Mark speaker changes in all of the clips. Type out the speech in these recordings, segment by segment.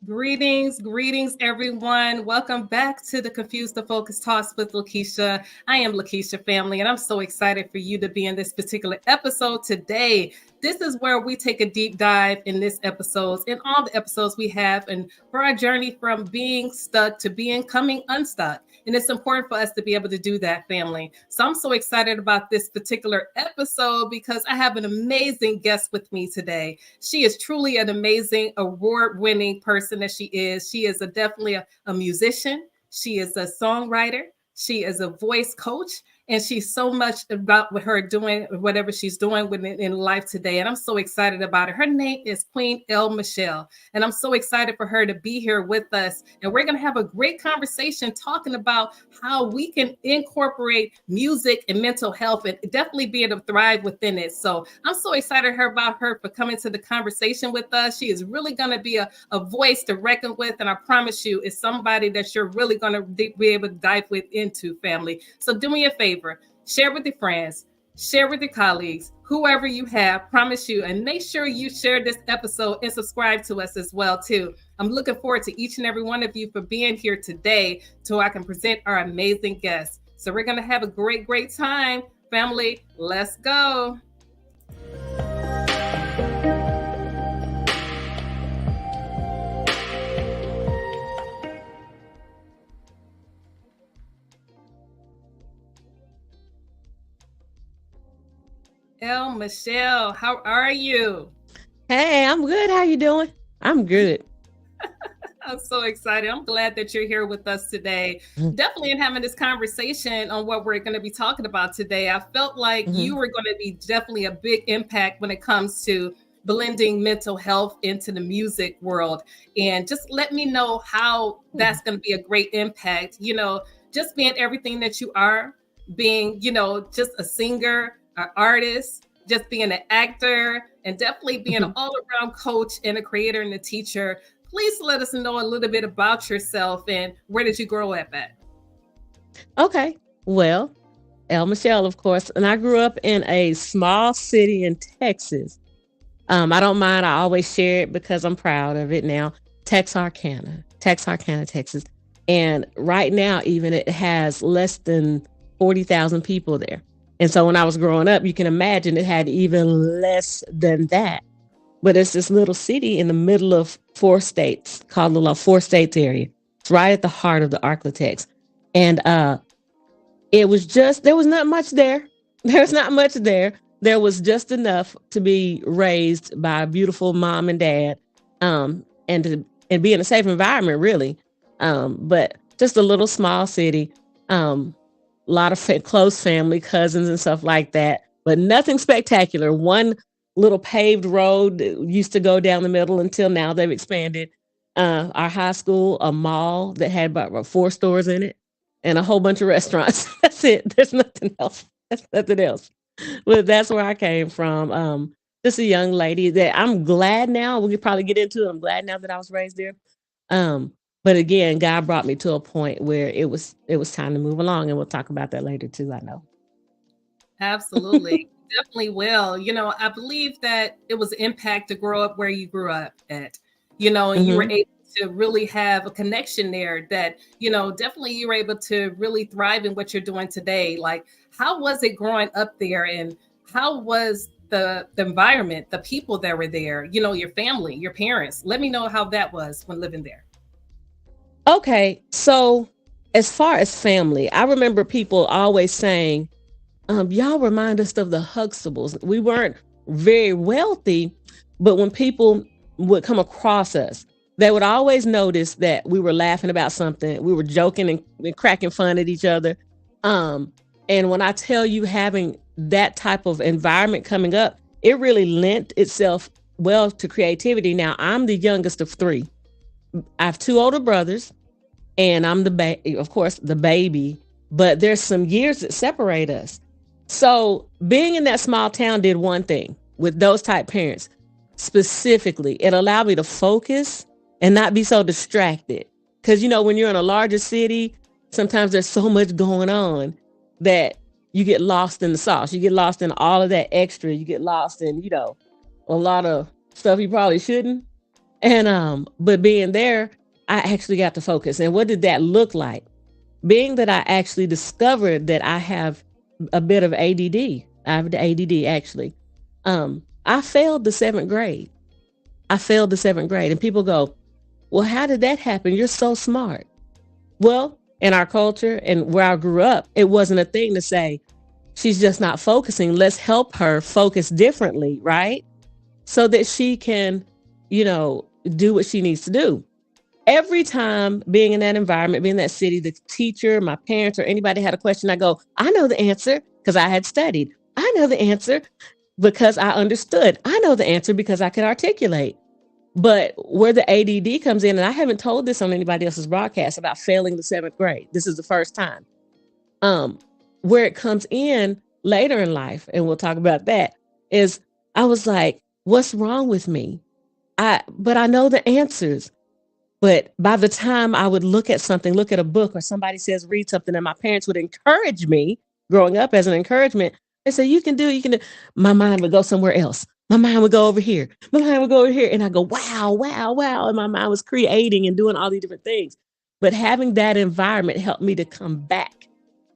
Speaker 1: Greetings, everyone. Welcome back to the Confused to Focus Talks with Lekeisha. I am Lekeisha family, and I'm so excited for you to be in this particular episode today. This is where we take a deep dive in this episode, in all the episodes we have, and for our journey from being stuck to becoming unstuck. And it's important for us to be able to do that, family. So I'm so excited about this particular episode because I have an amazing guest with me today. She is truly an amazing award-winning person that she is. She is definitely a musician. She is a songwriter. She is a voice coach. And she's so much about what her doing, whatever she's doing in life today. And I'm so excited about it. Her name is Queen Elle Michelle. And I'm so excited for her to be here with us. And we're going to have a great conversation talking about how we can incorporate music and mental health and definitely be able to thrive within it. So I'm so excited about her for coming to the conversation with us. She is really going to be a voice to reckon with. And I promise you, it's somebody that you're really going to be able to dive into, family. So do me a favor. Share with your friends, share with your colleagues, whoever you have, promise you, and make sure you share this episode and subscribe to us as well, too. I'm looking forward to each and every one of you for being here today so I can present our amazing guests. So we're going to have a great time. Family, let's go. Elle Michelle, how are you?
Speaker 2: Hey, I'm good. How you doing? I'm good.
Speaker 1: I'm so excited. I'm glad that you're here with us today. Definitely in having this conversation on what we're going to be talking about today. I felt like you were going to be definitely a big impact when it comes to blending mental health into the music world. And just let me know how that's going to be a great impact. Just being everything that you are, being, just a singer, an artist, just being an actor, and definitely being an all-around coach and a creator and a teacher. Please let us know a little bit about yourself and where did you grow up at?
Speaker 2: Okay. Well, Elle Michelle, of course, and I grew up in a small city in Texas. I don't mind. I always share it because I'm proud of it now. Texarkana, Texas. And right now, even it has less than 40,000 people there. And so when I was growing up, you can imagine it had even less than that. But it's this little city in the middle of 4 states called the Four States area. It's right at the heart of the Arklatex. And it was just, there was not much there. There's not much there. There was just enough to be raised by a beautiful mom and dad, and be in a safe environment, really. But just a little small city. A lot of close family, cousins and stuff like that, but nothing spectacular. One little paved road that used to go down the middle until now they've expanded. Our high school, a mall that had about 4 stores in it and a whole bunch of restaurants. That's it. There's nothing else. That's nothing else. But that's where I came from. Just a young lady that I'm glad now, we could probably get into it. I'm glad now that I was raised there. But again, God brought me to a point where it was time to move along, and we'll talk about that later too, I know.
Speaker 1: Absolutely. Definitely will. I believe that it was impact to grow up where you grew up at, and you were able to really have a connection there that, definitely you were able to really thrive in what you're doing today. Like, how was it growing up there and how was the environment, the people that were there, your family, your parents? Let me know how that was when living there.
Speaker 2: Okay, so as far as family, I remember people always saying, y'all remind us of the Huxtables. We weren't very wealthy, but when people would come across us, they would always notice that we were laughing about something. We were joking and cracking fun at each other. And when I tell you having that type of environment coming up, it really lent itself well to creativity. Now, I'm the youngest of 3. I have 2 older brothers, and I'm of course, the baby, but there's some years that separate us. So being in that small town did one thing with those type parents. Specifically, it allowed me to focus and not be so distracted. Because, when you're in a larger city, sometimes there's so much going on that you get lost in the sauce. You get lost in all of that extra. You get lost in, a lot of stuff you probably shouldn't. And but being there, I actually got to focus. And what did that look like? Being that I actually discovered that I have a bit of ADD. I have the ADD actually. I failed the seventh grade. I failed the seventh grade. And people go, well, how did that happen? You're so smart. Well, in our culture and where I grew up, it wasn't a thing to say, she's just not focusing. Let's help her focus differently, right? So that she can, do what she needs to do. Every time being in that environment, being in that city, the teacher, my parents, or anybody had a question, I go, I know the answer because I had studied. I know the answer because I understood. I know the answer because I could articulate. But where the ADD comes in, and I haven't told this on anybody else's broadcast about failing the seventh grade. This is the first time. Where it comes in later in life, and we'll talk about that, is I was like, what's wrong with me? But I know the answers. But by the time I would look at something, look at a book, or somebody says, read something, and my parents would encourage me growing up as an encouragement, they say, you can do it, you can do it. My mind would go somewhere else. My mind would go over here. My mind would go over here. And I go, wow, wow, wow. And my mind was creating and doing all these different things. But having that environment helped me to come back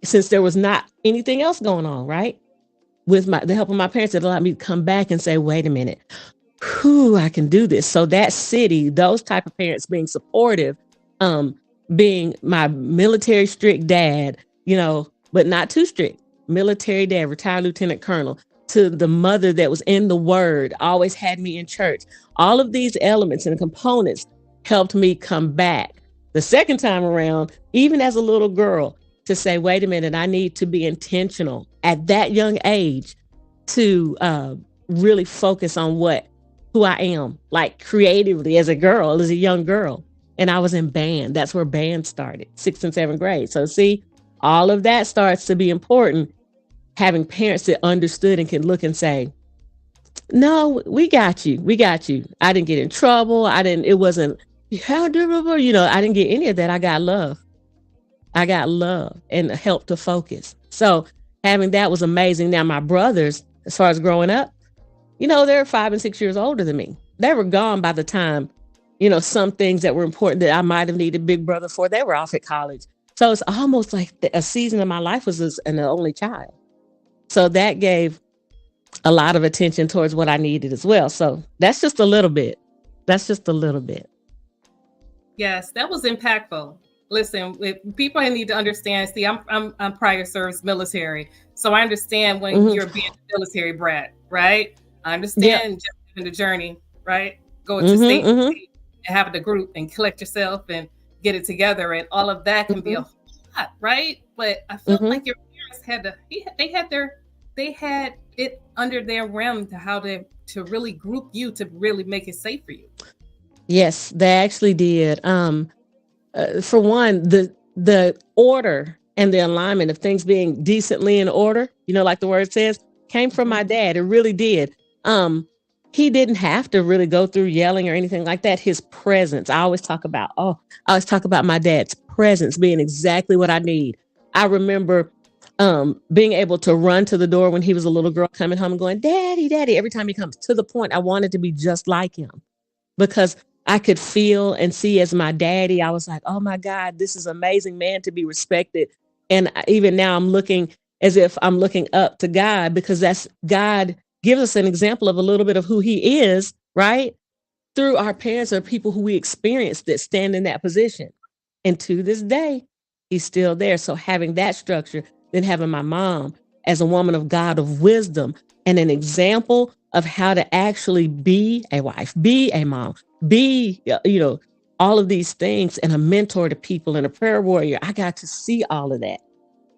Speaker 2: since there was not anything else going on, right? With the help of my parents, it allowed me to come back and say, wait a minute, I can do this. So that city, those type of parents being supportive, being my military strict dad, but not too strict, military dad, retired lieutenant colonel, to the mother that was in the word, always had me in church. All of these elements and components helped me come back the second time around, even as a little girl, to say, wait a minute, I need to be intentional at that young age to really focus on who I am, like creatively as a girl, as a young girl. And I was in band. That's where band started, 6th and 7th grade. So see, all of that starts to be important. Having parents that understood and can look and say, no, we got you. We got you. I didn't get in trouble. It wasn't, I didn't get any of that. I got love. I got love and help to focus. So having that was amazing. Now my brothers, as far as growing up, they're 5 and 6 years older than me. They were gone by the time, some things that were important that I might have needed big brother for, they were off at college. So it's almost like a season of my life was as an only child. So that gave a lot of attention towards what I needed as well. So that's just a little bit.
Speaker 1: Yes, that was impactful. Listen, people need to understand. See, I'm prior service military, so I understand when you're being a military brat, right? I understand just in the journey, right? Going to state and having the group and collect yourself and get it together, and all of that can be a whole lot, right? But I felt like your parents they had it under their realm to really group you, to really make it safe for you.
Speaker 2: Yes, they actually did. For one, the order and the alignment of things being decently in order, like the word says, came from my dad. It really did. He didn't have to really go through yelling or anything like that. His presence. I always talk about my dad's presence being exactly what I need. I remember being able to run to the door when he was a little girl, coming home and going, Daddy, Daddy, every time he comes, to the point I wanted to be just like him, because I could feel and see as my daddy. I was like, oh my God, this is an amazing man to be respected. And even now I'm looking as if I'm looking up to God, because that's God gives us an example of a little bit of who he is, right? Through our parents or people who we experienced that stand in that position. And to this day, he's still there. So having that structure, then having my mom as a woman of God, of wisdom, and an example of how to actually be a wife, be a mom, be, all of these things, and a mentor to people and a prayer warrior. I got to see all of that,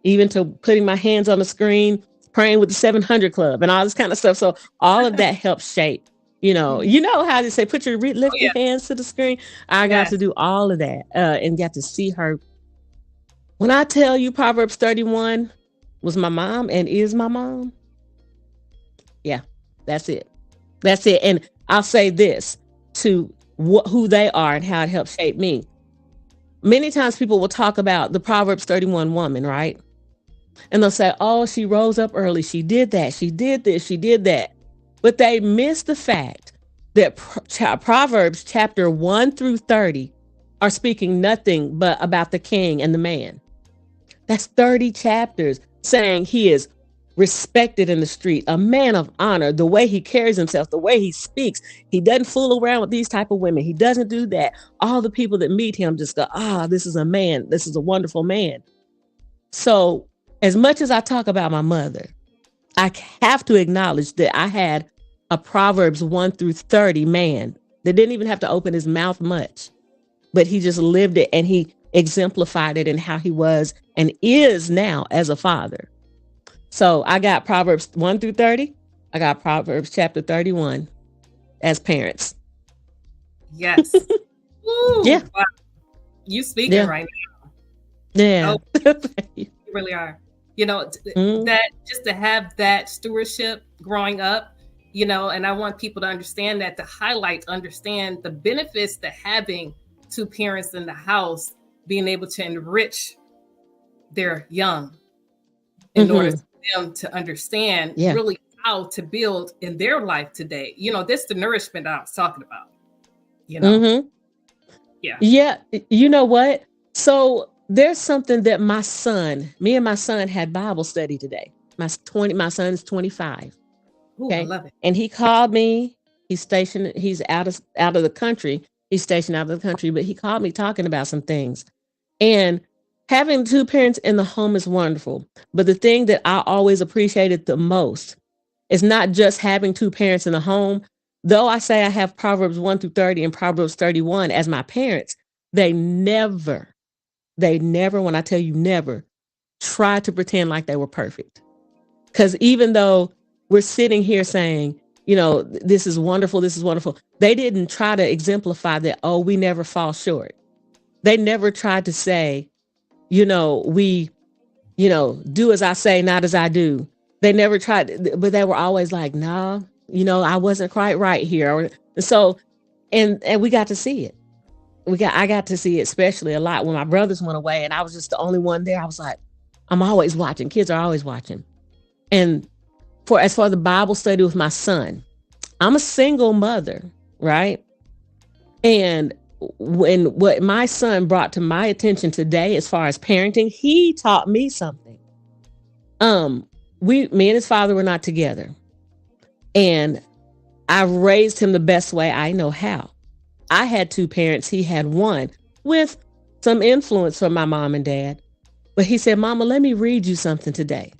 Speaker 2: even to putting my hands on the screen, praying with the 700 Club and all this kind of stuff. So all of that helps shape, how they say, lift your hands to the screen. I got to do all of that and got to see her. When I tell you Proverbs 31 was my mom and is my mom. Yeah, that's it. That's it. And I'll say this to who they are and how it helped shape me. Many times people will talk about the Proverbs 31 woman, right? And they'll say, oh, she rose up early. She did that. She did this. She did that. But they miss the fact that Proverbs chapter 1 through 30 are speaking nothing but about the king and the man. That's 30 chapters saying he is respected in the street, a man of honor, the way he carries himself, the way he speaks. He doesn't fool around with these type of women. He doesn't do that. All the people that meet him just go, this is a man. This is a wonderful man. So as much as I talk about my mother, I have to acknowledge that I had a Proverbs 1 through 30 man that didn't even have to open his mouth much, but he just lived it and he exemplified it in how he was and is now as a father. So I got Proverbs 1 through 30. I got Proverbs chapter 31 as parents.
Speaker 1: Yes. Woo,
Speaker 2: yeah.
Speaker 1: Wow. You speaking right now.
Speaker 2: Yeah.
Speaker 1: Oh, you really are. That just to have that stewardship growing up, and I want people to understand that, to understand the benefits to having two parents in the house, being able to enrich their young in order for them to understand really how to build in their life today. This the nourishment I was talking about.
Speaker 2: Yeah. You know what? So there's something that me and my son had Bible study today. My son is 25. Okay.
Speaker 1: Ooh, I love it.
Speaker 2: And he called me. He's stationed. He's out of the country. He's stationed out of the country, but he called me talking about some things. And having two parents in the home is wonderful. But the thing that I always appreciated the most is not just having two parents in the home. Though I say I have Proverbs 1 through 30 and Proverbs 31 as my parents, they never, when I tell you never, try to pretend like they were perfect. Because even though we're sitting here saying, this is wonderful, they didn't try to exemplify that, we never fall short. They never tried to say, we, do as I say, not as I do. They never tried, but they were always like, nah, I wasn't quite right here. And so, and we got to see it. I got to see it, especially a lot when my brothers went away and I was just the only one there. I was like, I'm always watching. Kids are always watching. And as far as the Bible study with my son, I'm a single mother, right? And what my son brought to my attention today, as far as parenting, he taught me something. Me and his father were not together, and I raised him the best way I know how. I had two parents. He had one with some influence from my mom and dad. But he said, Mama, let me read you something today.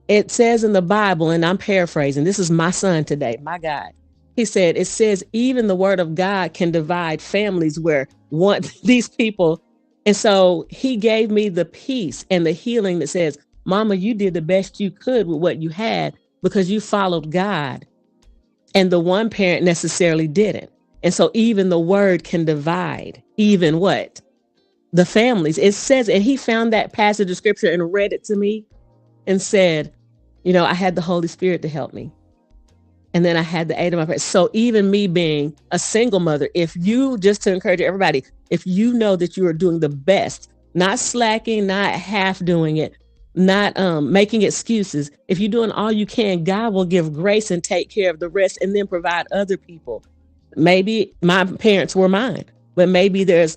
Speaker 2: It says in the Bible, and I'm paraphrasing, this is my son today, my God. He said, it says, even the word of God can divide families where these people. And so he gave me the peace and the healing that says, Mama, you did the best you could with what you had because you followed God. And the one parent necessarily didn't. And so even the word can divide, even what? The families. It says, and he found that passage of scripture and read it to me and said, I had the Holy Spirit to help me. And then I had the aid of my parents. So even me being a single mother, just to encourage everybody, if you know that you are doing the best, not slacking, not half doing it, not making excuses. If you're doing all you can, God will give grace and take care of the rest and then provide other people. Maybe my parents were mine, but maybe there's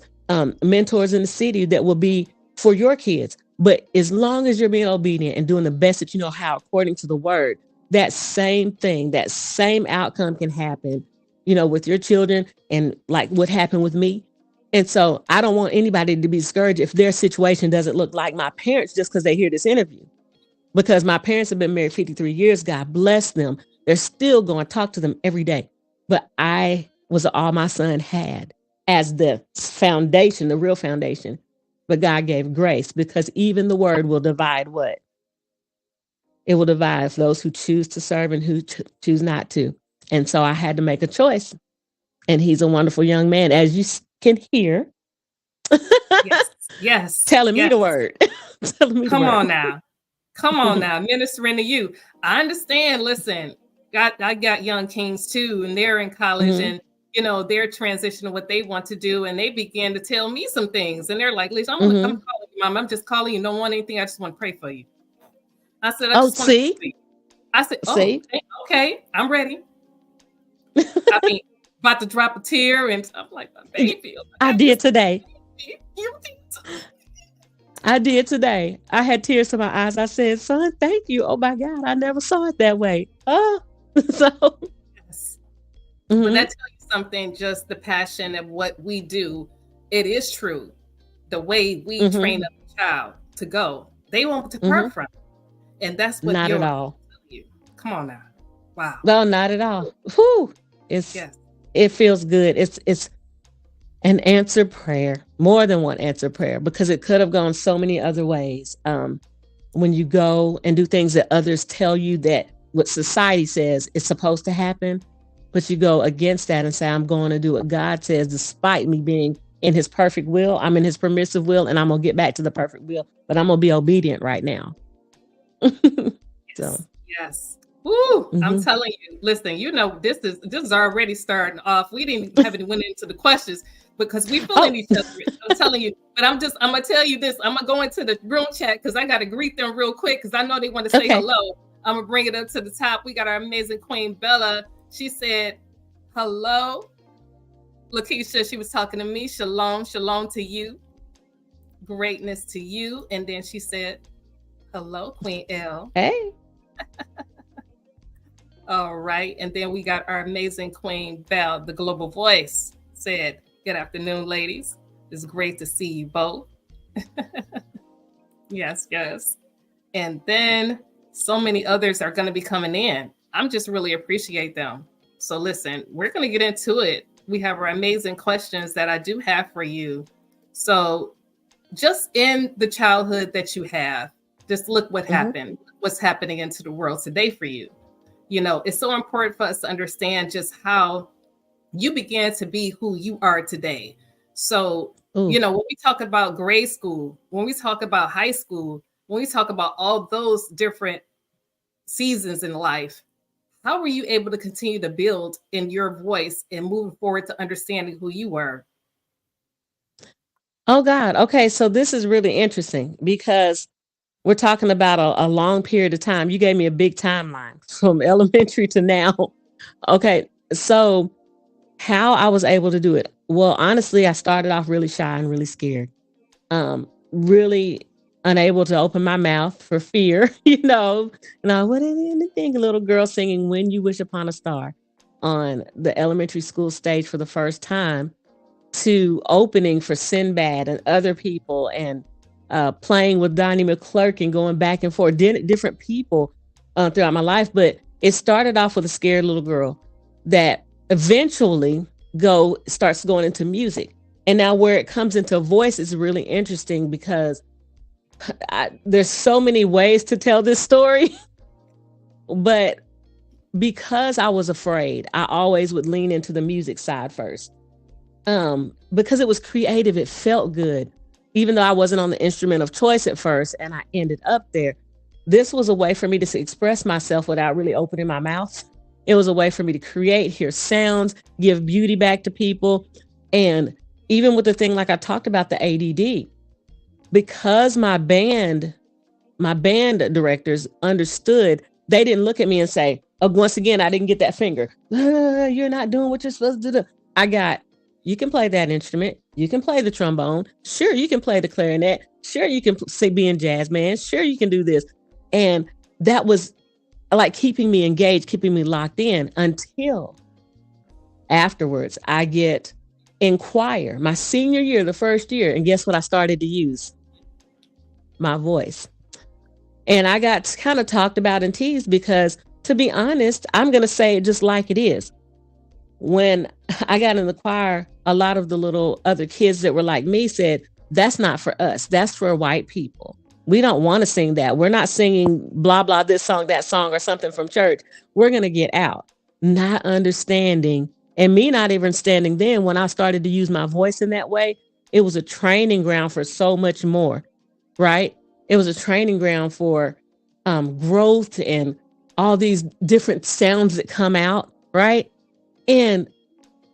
Speaker 2: mentors in the city that will be for your kids. But as long as you're being obedient and doing the best that you know how, according to the word, that same thing, that same outcome can happen, with your children and like what happened with me. And so I don't want anybody to be discouraged if their situation doesn't look like my parents just because they hear this interview. Because my parents have been married 53 years. God bless them. They're still going to talk to them every day. But I was all my son had as the foundation, the real foundation. But God gave grace because even the word will divide what? It will divide those who choose to serve and who choose not to. And so I had to make a choice. And he's a wonderful young man, as you can hear.
Speaker 1: Yes.
Speaker 2: Telling me the word.
Speaker 1: Come on now, ministering to you. I understand. Listen, I got young kings too, and they're in college and they're transitioning what they want to do, and they began to tell me some things, and they're like, "Lisa, I'm calling you, Mom. I'm just calling you. Don't want anything. I just want to pray for you." I said, "I just want to pray for you." I said, "Oh, okay, I'm ready." I mean, about to drop a tear, and I'm like, my baby. Oh
Speaker 2: I
Speaker 1: my
Speaker 2: did
Speaker 1: goodness.
Speaker 2: today.
Speaker 1: You did.
Speaker 2: I did today. I had tears to my eyes. I said, son, thank you. Oh my God, I never saw it that way. Oh, so,
Speaker 1: Yes. But that
Speaker 2: mhm,
Speaker 1: tells you something, just the passion of what we do. It is true. The way we train
Speaker 2: mhm,
Speaker 1: up a child to go, they won't
Speaker 2: mhm.
Speaker 1: depart from it. And that's what
Speaker 2: Not at
Speaker 1: you're
Speaker 2: all.
Speaker 1: you. Come on now. Wow.
Speaker 2: No, not at all. Whew. It's
Speaker 1: Yes.
Speaker 2: it feels good. It's an answered prayer, more than one answered prayer, because it could have gone so many other ways. When you go and do things that others tell you that what society says is supposed to happen, but you go against that and say, I'm going to do what God says, despite me being in his perfect will. I'm in his permissive will, and I'm going to get back to the perfect will, but I'm going to be obedient right now. So,
Speaker 1: Yes. Yes. Woo! I'm
Speaker 2: mhm.
Speaker 1: telling you. Listen, this is already starting off. We didn't haven't went into the questions because we feeling
Speaker 2: Oh,
Speaker 1: each other. I'm telling you. But I'm gonna tell you this. I'm gonna go into the room chat because I gotta greet them real quick because I know they want to say
Speaker 2: okay.
Speaker 1: hello. I'm gonna bring it up to the top. We got our amazing Queen Bella. She said, hello. Lekeisha, she was talking to me. Shalom, shalom to you. Greatness to you. And then she said, hello, Queen Elle.
Speaker 2: Hey.
Speaker 1: All right. And then we got our amazing Queen Val, the global voice, said, good afternoon, ladies. It's great to see you both. Yes, yes. And then so many others are going to be coming in. I'm just really appreciate them. So listen, we're going to get into it. We have our amazing questions that I do have for you. So just in the childhood that you have, just look what
Speaker 2: Mhm.
Speaker 1: happened, what's happening into the world today for you. It's so important for us to understand just how you began to be who you are today. So,
Speaker 2: Ooh.
Speaker 1: when we talk about grade school, when we talk about high school, when we talk about all those different seasons in life, how were you able to continue to build in your voice and moving forward to understanding who you were?
Speaker 2: Oh God. Okay. So this is really interesting because we're talking about a long period of time. You gave me a big timeline from elementary to now. Okay. So how I was able to do it. Well, honestly, I started off really shy and really scared. Really unable to open my mouth for fear, what is anything? A little girl singing When You Wish Upon a Star on the elementary school stage for the first time, to opening for Sinbad and other people, and playing with Donnie McClurk and going back and forth, different people throughout my life. But it started off with a scared little girl that eventually starts going into music. And now where it comes into voice is really interesting because there's so many ways to tell this story, but because I was afraid, I always would lean into the music side first. Because it was creative, it felt good. Even though I wasn't on the instrument of choice at first and I ended up there, this was a way for me to express myself without really opening my mouth. It was a way for me to create, hear sounds, give beauty back to people. And even with the thing like I talked about, the ADD, because my band directors understood, they didn't look at me and say, oh, once again, I didn't get that finger. You're not doing what you're supposed to do. I got, you can play that instrument. You can play the trombone. Sure, you can play the clarinet. Sure, you can be in jazz man. Sure, you can do this. And that was like keeping me engaged, keeping me locked in until afterwards I get in choir, my senior year, the first year. And guess what? I started to use my voice. And I got kind of talked about and teased because, to be honest, I'm going to say it just like it is. When I got in the choir, a lot of the little other kids that were like me said, that's not for us. That's for white people. We don't want to sing that. We're not singing blah, blah, this song, that song, or something from church. We're going to get out. Not understanding, and me not even standing then when I started to use my voice in that way, it was a training ground for so much more, right? It was a training ground for growth and all these different sounds that come out, right? And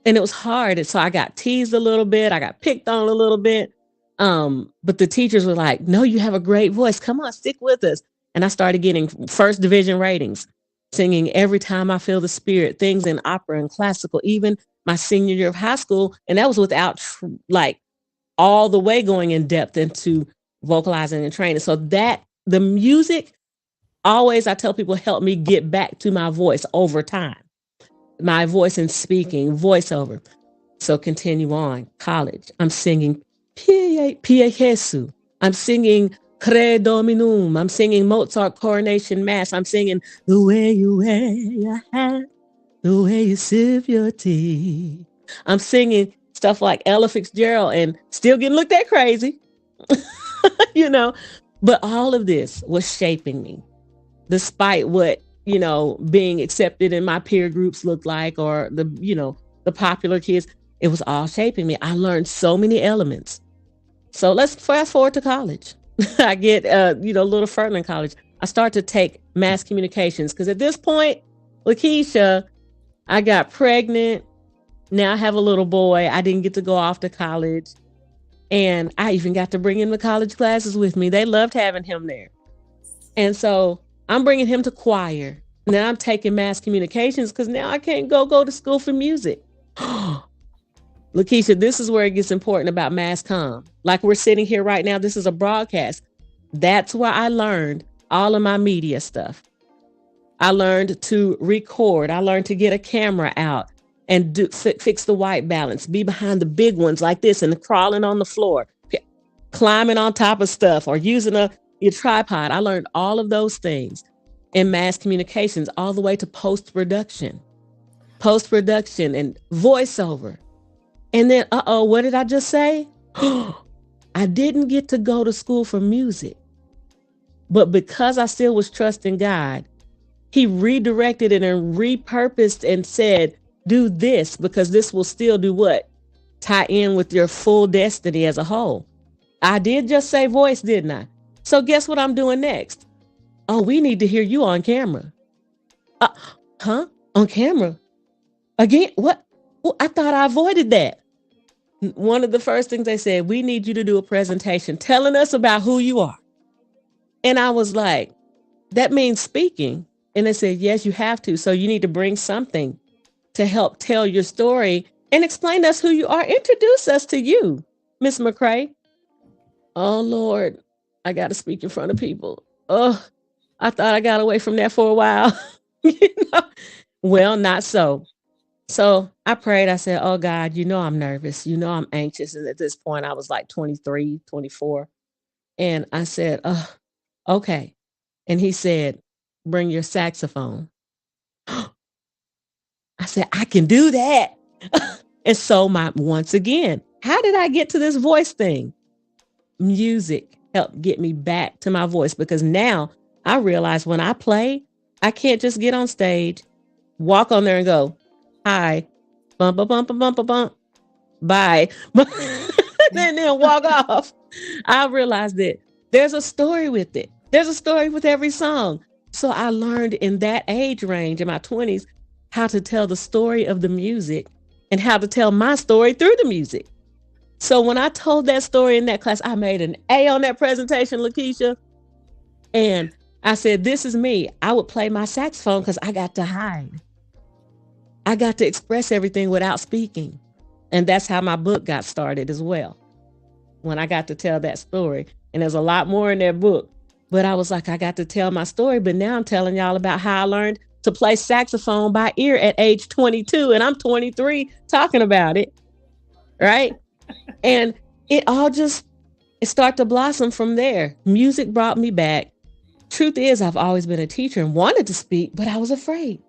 Speaker 2: and it was hard. And so I got teased a little bit. I got picked on a little bit. But the teachers were like, no, you have a great voice. Come on, stick with us. And I started getting first division ratings. singing Every Time I Feel the Spirit, things in opera and classical, even my senior year of high school. And that was without like all the way going in depth into vocalizing and training. So that the music always, I tell people, helped me get back to my voice over time, my voice in speaking, voiceover. So continue on. College, I'm singing Pie Jesu. I'm singing Cre Dominum. I'm singing Mozart Coronation Mass. I'm singing The Way You Wear Your Hat, The Way You Sip Your Tea. I'm singing stuff like Ella Fitzgerald and still getting looked at crazy, you know. But all of this was shaping me, despite what, you know, being accepted in my peer groups looked like, or the, you know, the popular kids. It was all shaping me. I learned so many elements. So let's fast forward to college. I get, you know, a little further in college. I start to take mass communications because at this point, Lekeisha, I got pregnant. Now I have a little boy. I didn't get to go off to college. And I even got to bring him to college classes with me. They loved having him there. And so I'm bringing him to choir. Now I'm taking mass communications because now I can't go to school for music. Lekeisha, this is where it gets important about mass comm. Like we're sitting here right now, this is a broadcast. That's where I learned all of my media stuff. I learned to record. I learned to get a camera out and fix the white balance, be behind the big ones like this and crawling on the floor, climbing on top of stuff or using your tripod. I learned all of those things in mass communications, all the way to post-production and voiceover. And then, what did I just say? I didn't get to go to school for music, but because I still was trusting God, he redirected it and repurposed and said, do this because this will still do what? Tie in with your full destiny as a whole. I did just say voice, didn't I? So guess what I'm doing next? Oh, we need to hear you on camera. On camera? Again? What? Well, I thought I avoided that. One of the first things they said, we need you to do a presentation telling us about who you are. And I was like, that means speaking. And they said, yes, you have to. So you need to bring something to help tell your story and explain to us who you are. Introduce us to you, Miss McCrae. Oh, Lord, I got to speak in front of people. Oh, I thought I got away from that for a while. You know? Well, not so. So I prayed. I said, oh, God, you know I'm nervous. You know I'm anxious. And at this point, I was like 23, 24. And I said, oh, okay. And he said, bring your saxophone. I said, I can do that. And so once again, how did I get to this voice thing? Music helped get me back to my voice, because now I realize when I play, I can't just get on stage, walk on there and go, hi, bump, bump, bump, bump, bump, bye, then walk off. I realized that there's a story with it. There's a story with every song. So I learned in that age range, in my 20s, how to tell the story of the music and how to tell my story through the music. So when I told that story in that class, I made an A on that presentation, Lekeisha. And I said, this is me. I would play my saxophone because I got to hide. I got to express everything without speaking. And that's how my book got started as well, when I got to tell that story. And there's a lot more in that book. But I was like, I got to tell my story. But now I'm telling y'all about how I learned to play saxophone by ear at age 22. And I'm 23 talking about it. Right? And it started to blossom from there. Music brought me back. Truth is, I've always been a teacher and wanted to speak, but I was afraid.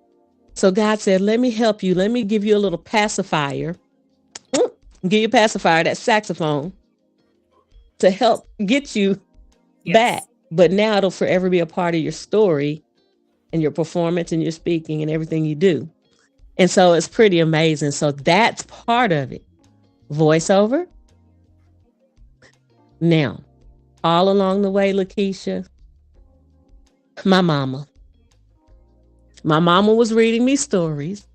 Speaker 2: So God said, let me help you. Let me give you a little pacifier. Give you a pacifier, that saxophone, to help get you back. But now it'll forever be a part of your story and your performance and your speaking and everything you do. And so it's pretty amazing. So that's part of it. Voiceover. Now, all along the way, Lekeisha, my mama was reading me stories.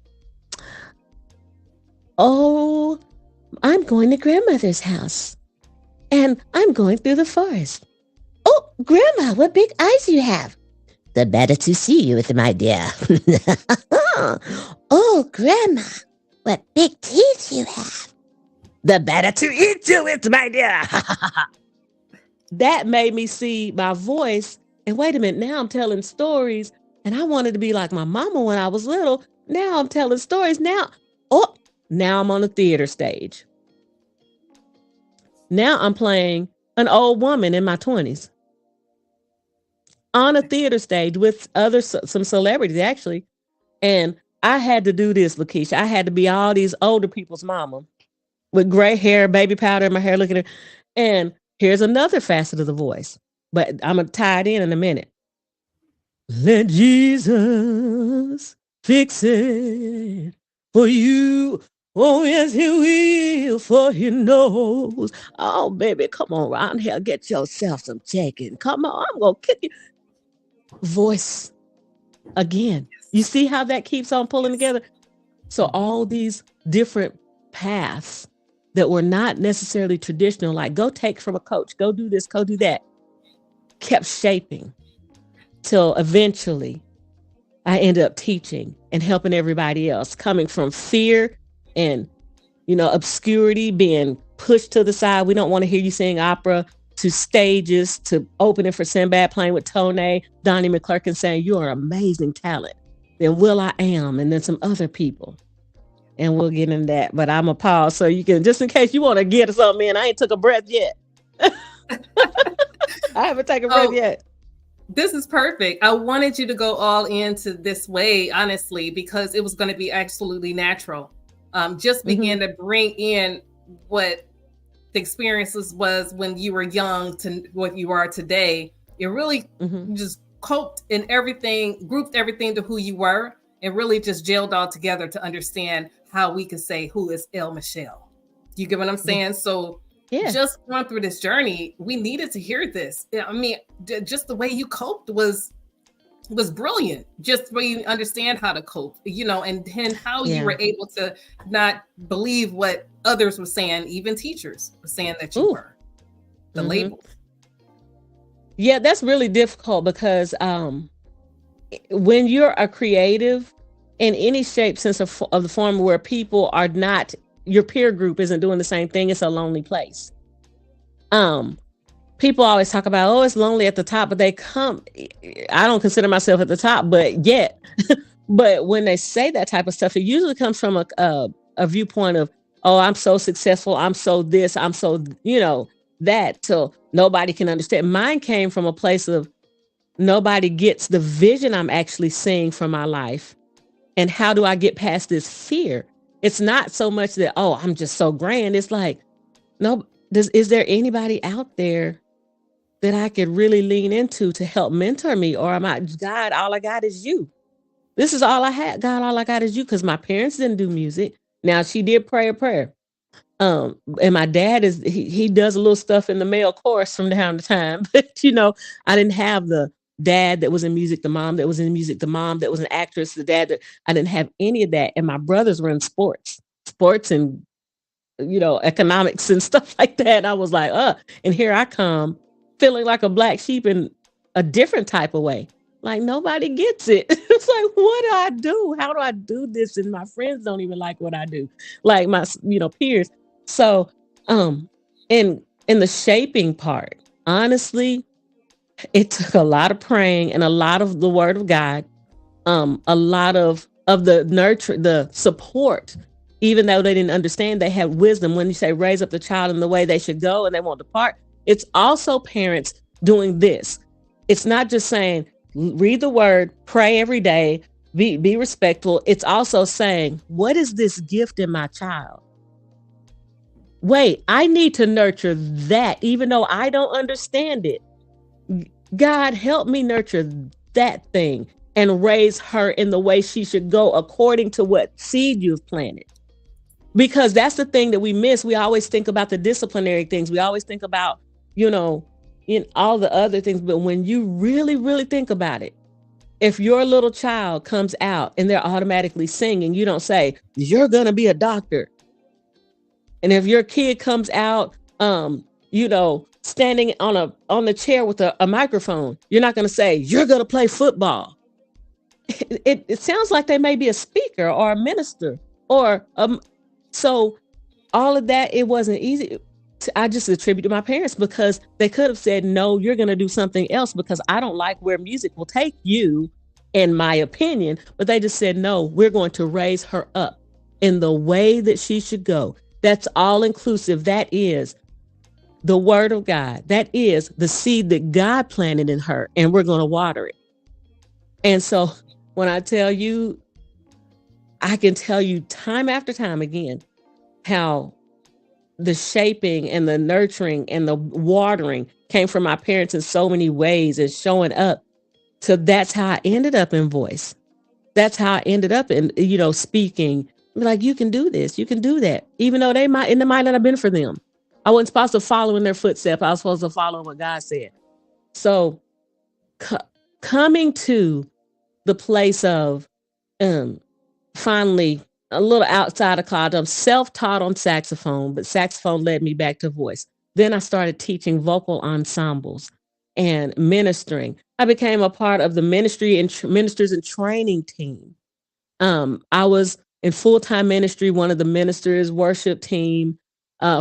Speaker 2: Oh, I'm going to grandmother's house and I'm going through the forest. Oh, grandma, what big eyes you have. The better to see you with, my dear. Oh, Grandma, what big teeth you have. The better to eat you with, my dear. That made me see my voice. And wait a minute, now I'm telling stories. And I wanted to be like my mama when I was little. Now I'm telling stories. Now I'm on a theater stage. Now I'm playing an old woman in my 20s on a theater stage with some celebrities, actually. And I had to do this, Lekeisha. I had to be all these older people's mama with gray hair, baby powder in my hair, looking at. And here's another facet of the voice, but I'm going to tie it in a minute. Let Jesus fix it for you. Oh, yes, he will, for he knows. Oh, baby, come on around here. Get yourself some chicken. Come on, I'm going to kick you. Voice again. You see how that keeps on pulling together? So all these different paths that were not necessarily traditional, like go take from a coach, go do this, go do that, kept shaping till eventually I ended up teaching and helping everybody else, coming from fear and, obscurity, being pushed to the side. We don't want to hear you sing opera, to stages, to opening for Sinbad, playing with Tone, Donnie McClurkin, saying, you're an amazing talent. Then Will I Am, and then some other people. And we'll get into that. But I'm a pause so you can, just in case you want to get something in, I ain't took a breath yet. I haven't taken a breath yet.
Speaker 1: This is perfect. I wanted you to go all into this way, honestly, because it was going to be absolutely natural. Just begin to bring in what the experiences was when you were young to what you are today. It really just coped in everything, grouped everything to who you were, and really just gelled all together to understand how we could say, who is Elle Michelle? You get what I'm saying? So just going through this journey, we needed to hear this. I mean, just the way you coped was brilliant. Just the way you understand how to cope, and how you were able to not believe what others were saying, even teachers were saying that you were the label.
Speaker 2: Yeah, that's really difficult because when you're a creative in any shape, sense of the form where people are not, your peer group isn't doing the same thing, it's a lonely place. People always talk about, oh, it's lonely at the top, but I don't consider myself at the top, but yet, but when they say that type of stuff, it usually comes from a viewpoint of, oh, I'm so successful, I'm so this, I'm so, that, till nobody can understand. Mine came from a place of nobody gets the vision I'm actually seeing for my life. And how do I get past this fear? It's not so much that, oh, I'm just so grand. It's like, no, is there anybody out there that I could really lean into to help mentor me? Or am I, God, all I got is you. This is all I had. God, all I got is you. Because my parents didn't do music. Now, she did pray a prayer. And my dad he does a little stuff in the male chorus from time to time. But, I didn't have the dad that was in music, the mom that was in music, the mom that was an actress, the dad that, I didn't have any of that. And my brothers were in sports and, economics and stuff like that. And I was like, and here I come feeling like a black sheep in a different type of way. Like nobody gets it. It's like, what do I do? How do I do this? And my friends don't even like what I do. Like my, peers. So, in the shaping part, honestly, it took a lot of praying and a lot of the word of God, a lot of the nurture, the support, even though they didn't understand, they had wisdom. When you say raise up the child in the way they should go and they won't depart, it's also parents doing this. It's not just saying, read the word, pray every day, be respectful. It's also saying, what is this gift in my child? Wait, I need to nurture that, even though I don't understand it. God, help me nurture that thing and raise her in the way she should go according to what seed you've planted. Because that's the thing that we miss. We always think about the disciplinary things. We always think about, in all the other things. But when you really, really think about it, if your little child comes out and they're automatically singing, you don't say, you're going to be a doctor. And if your kid comes out standing on the chair with a microphone. You're not going to say, you're going to play football. It sounds like they may be a speaker or a minister or so all of that. It wasn't easy. I just attribute to my parents, because they could have said, no, you're going to do something else, because I don't like where music will take you, in my opinion. But they just said, no, we're going to raise her up in the way that she should go. That's all inclusive. That is the word of God. That is the seed that God planted in her, and we're going to water it. And so when I tell you, I can tell you time after time again, how the shaping and the nurturing and the watering came from my parents in so many ways, and showing up. So that's how I ended up in voice. That's how I ended up in, speaking. Like, you can do this, you can do that. Even though it might not have been for them. I wasn't supposed to follow in their footsteps. I was supposed to follow what God said. So coming to the place of finally a little outside of college, I'm self-taught on saxophone, but saxophone led me back to voice. Then I started teaching vocal ensembles and ministering. I became a part of the ministry and ministers and training team. I was in full-time ministry, one of the ministers worship team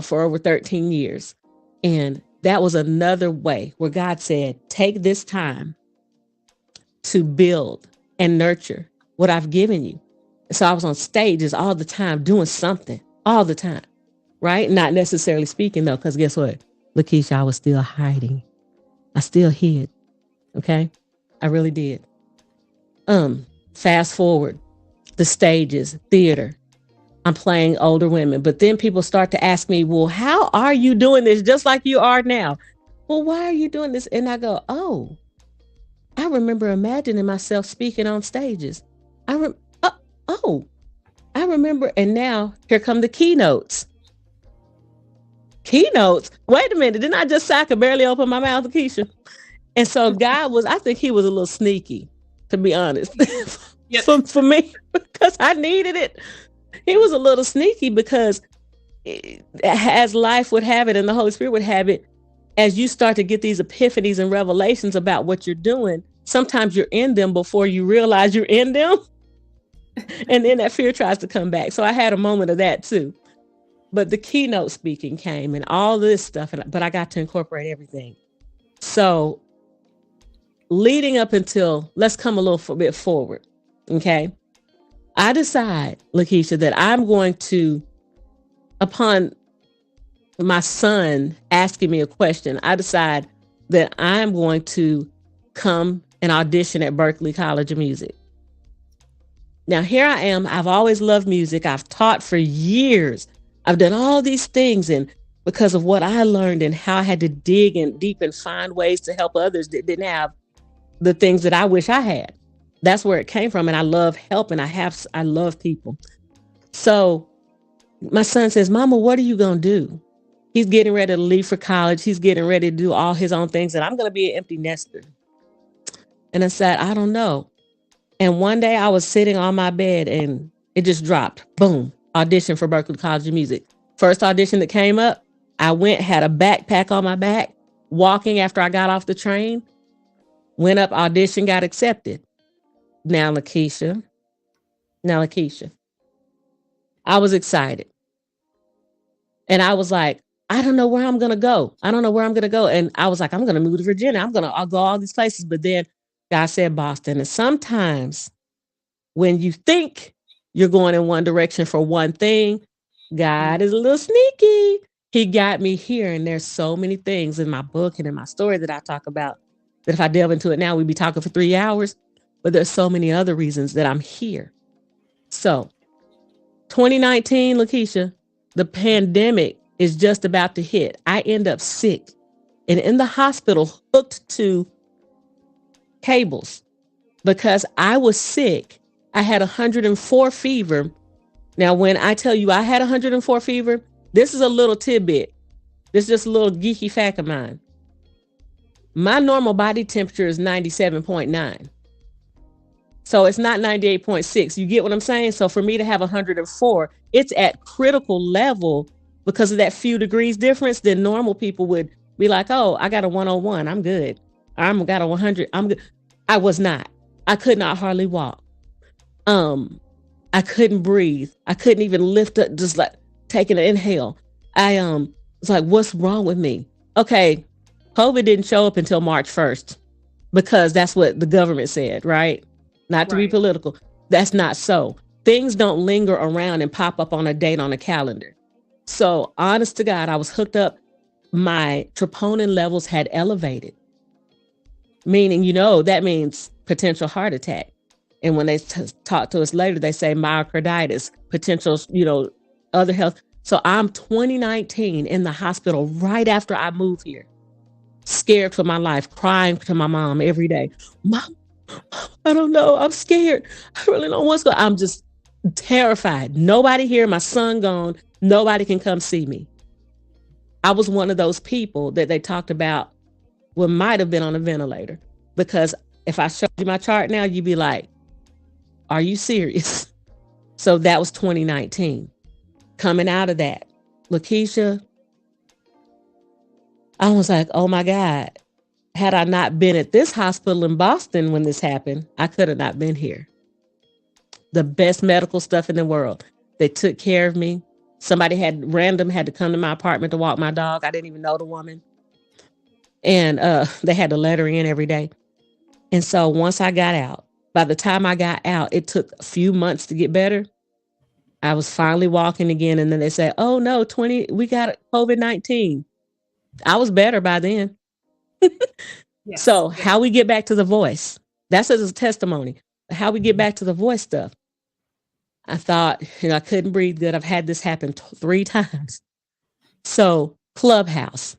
Speaker 2: for over 13 years. And that was another way where God said, take this time to build and nurture what I've given you. So I was on stages all the time, doing something all the time, right? Not necessarily speaking, though, because guess what? Lekeisha, I was still hiding. I still hid. Okay. I really did. Fast forward, the stages, theater. I'm playing older women, but then people start to ask me, well, how are you doing this just like you are now? Well, why are you doing this? And I go, oh, I remember imagining myself speaking on stages. I remember. And now here come the keynotes. Keynotes. Wait a minute. Didn't I just say I could barely open my mouth, Lekeisha? And so God I think he was a little sneaky, to be honest, for me, because I needed it. He was a little sneaky, because as life would have it and the Holy Spirit would have it, as you start to get these epiphanies and revelations about what you're doing, sometimes you're in them before you realize you're in them. And then that fear tries to come back. So I had a moment of that too. But the keynote speaking came and all this stuff, but I got to incorporate everything. So leading up until, let's come a little bit forward. Okay. I decide, Lekeisha, that I'm going to, upon my son asking me a question, I decide that I'm going to come and audition at Berklee College of Music. Now, here I am. I've always loved music. I've taught for years. I've done all these things. And because of what I learned and how I had to dig in deep and find ways to help others that didn't have the things that I wish I had. That's where it came from. And I love helping. I love people. So my son says, Mama, what are you going to do? He's getting ready to leave for college. He's getting ready to do all his own things. And I'm going to be an empty nester. And I said, I don't know. And one day I was sitting on my bed and it just dropped. Boom. Audition for Berklee College of Music. First audition that came up, I went, had a backpack on my back, walking after I got off the train, went up, audition, got accepted. Now, Lekeisha, I was excited. And I was like, I don't know where I'm going to go. And I was like, I'm going to move to Virginia. I'll go all these places. But then God said Boston. And sometimes when you think you're going in one direction for one thing, God is a little sneaky. He got me here. And there's so many things in my book and in my story that I talk about that if I delve into it now, we'd be talking for 3 hours. But there's so many other reasons that I'm here. So 2019, Lekeisha, the pandemic is just about to hit. I end up sick and in the hospital hooked to cables because I was sick. I had 104 fever. Now, when I tell you I had 104 fever, this is a little tidbit. This is just a little geeky fact of mine. My normal body temperature is 97.9. So it's not 98.6. You get what I'm saying? So for me to have 104, it's at critical level because of that few degrees difference, then normal people would be like, oh, I got a 101. I'm good. I'm got a 100. I'm good. I was not. I could not hardly walk. I couldn't breathe. I couldn't even lift up, just like taking an inhale. I was like, what's wrong with me? Okay, COVID didn't show up until March 1st because that's what the government said, right? Not to be political. That's not so. Things don't linger around and pop up on a date on a calendar. So honest to God, I was hooked up. My troponin levels had elevated, meaning, that means potential heart attack. And when they talk to us later, they say myocarditis, potential, other health. So I'm 2019 in the hospital right after I moved here, scared for my life, crying to my mom every day. Mom, I don't know. I'm scared. I really don't know what's going on. I'm just terrified. Nobody here. My son gone. Nobody can come see me. I was one of those people that they talked about what might have been on a ventilator, because if I showed you my chart now, you'd be like, are you serious? So that was 2019. Coming out of that, Lekeisha, I was like, oh my God, had I not been at this hospital in Boston when this happened, I could have not been here. The best medical stuff in the world. They took care of me. Somebody had to come to my apartment to walk my dog. I didn't even know the woman. And they had to let her in every day. And so once I got out, by the time I got out, it took a few months to get better. I was finally walking again. And then they said, oh no, we got COVID-19. I was better by then. Yes. So how we get back to the voice, that's a testimony. How we get back to the voice stuff. I thought, I couldn't breathe good. I've had this happen 3 times. So Clubhouse,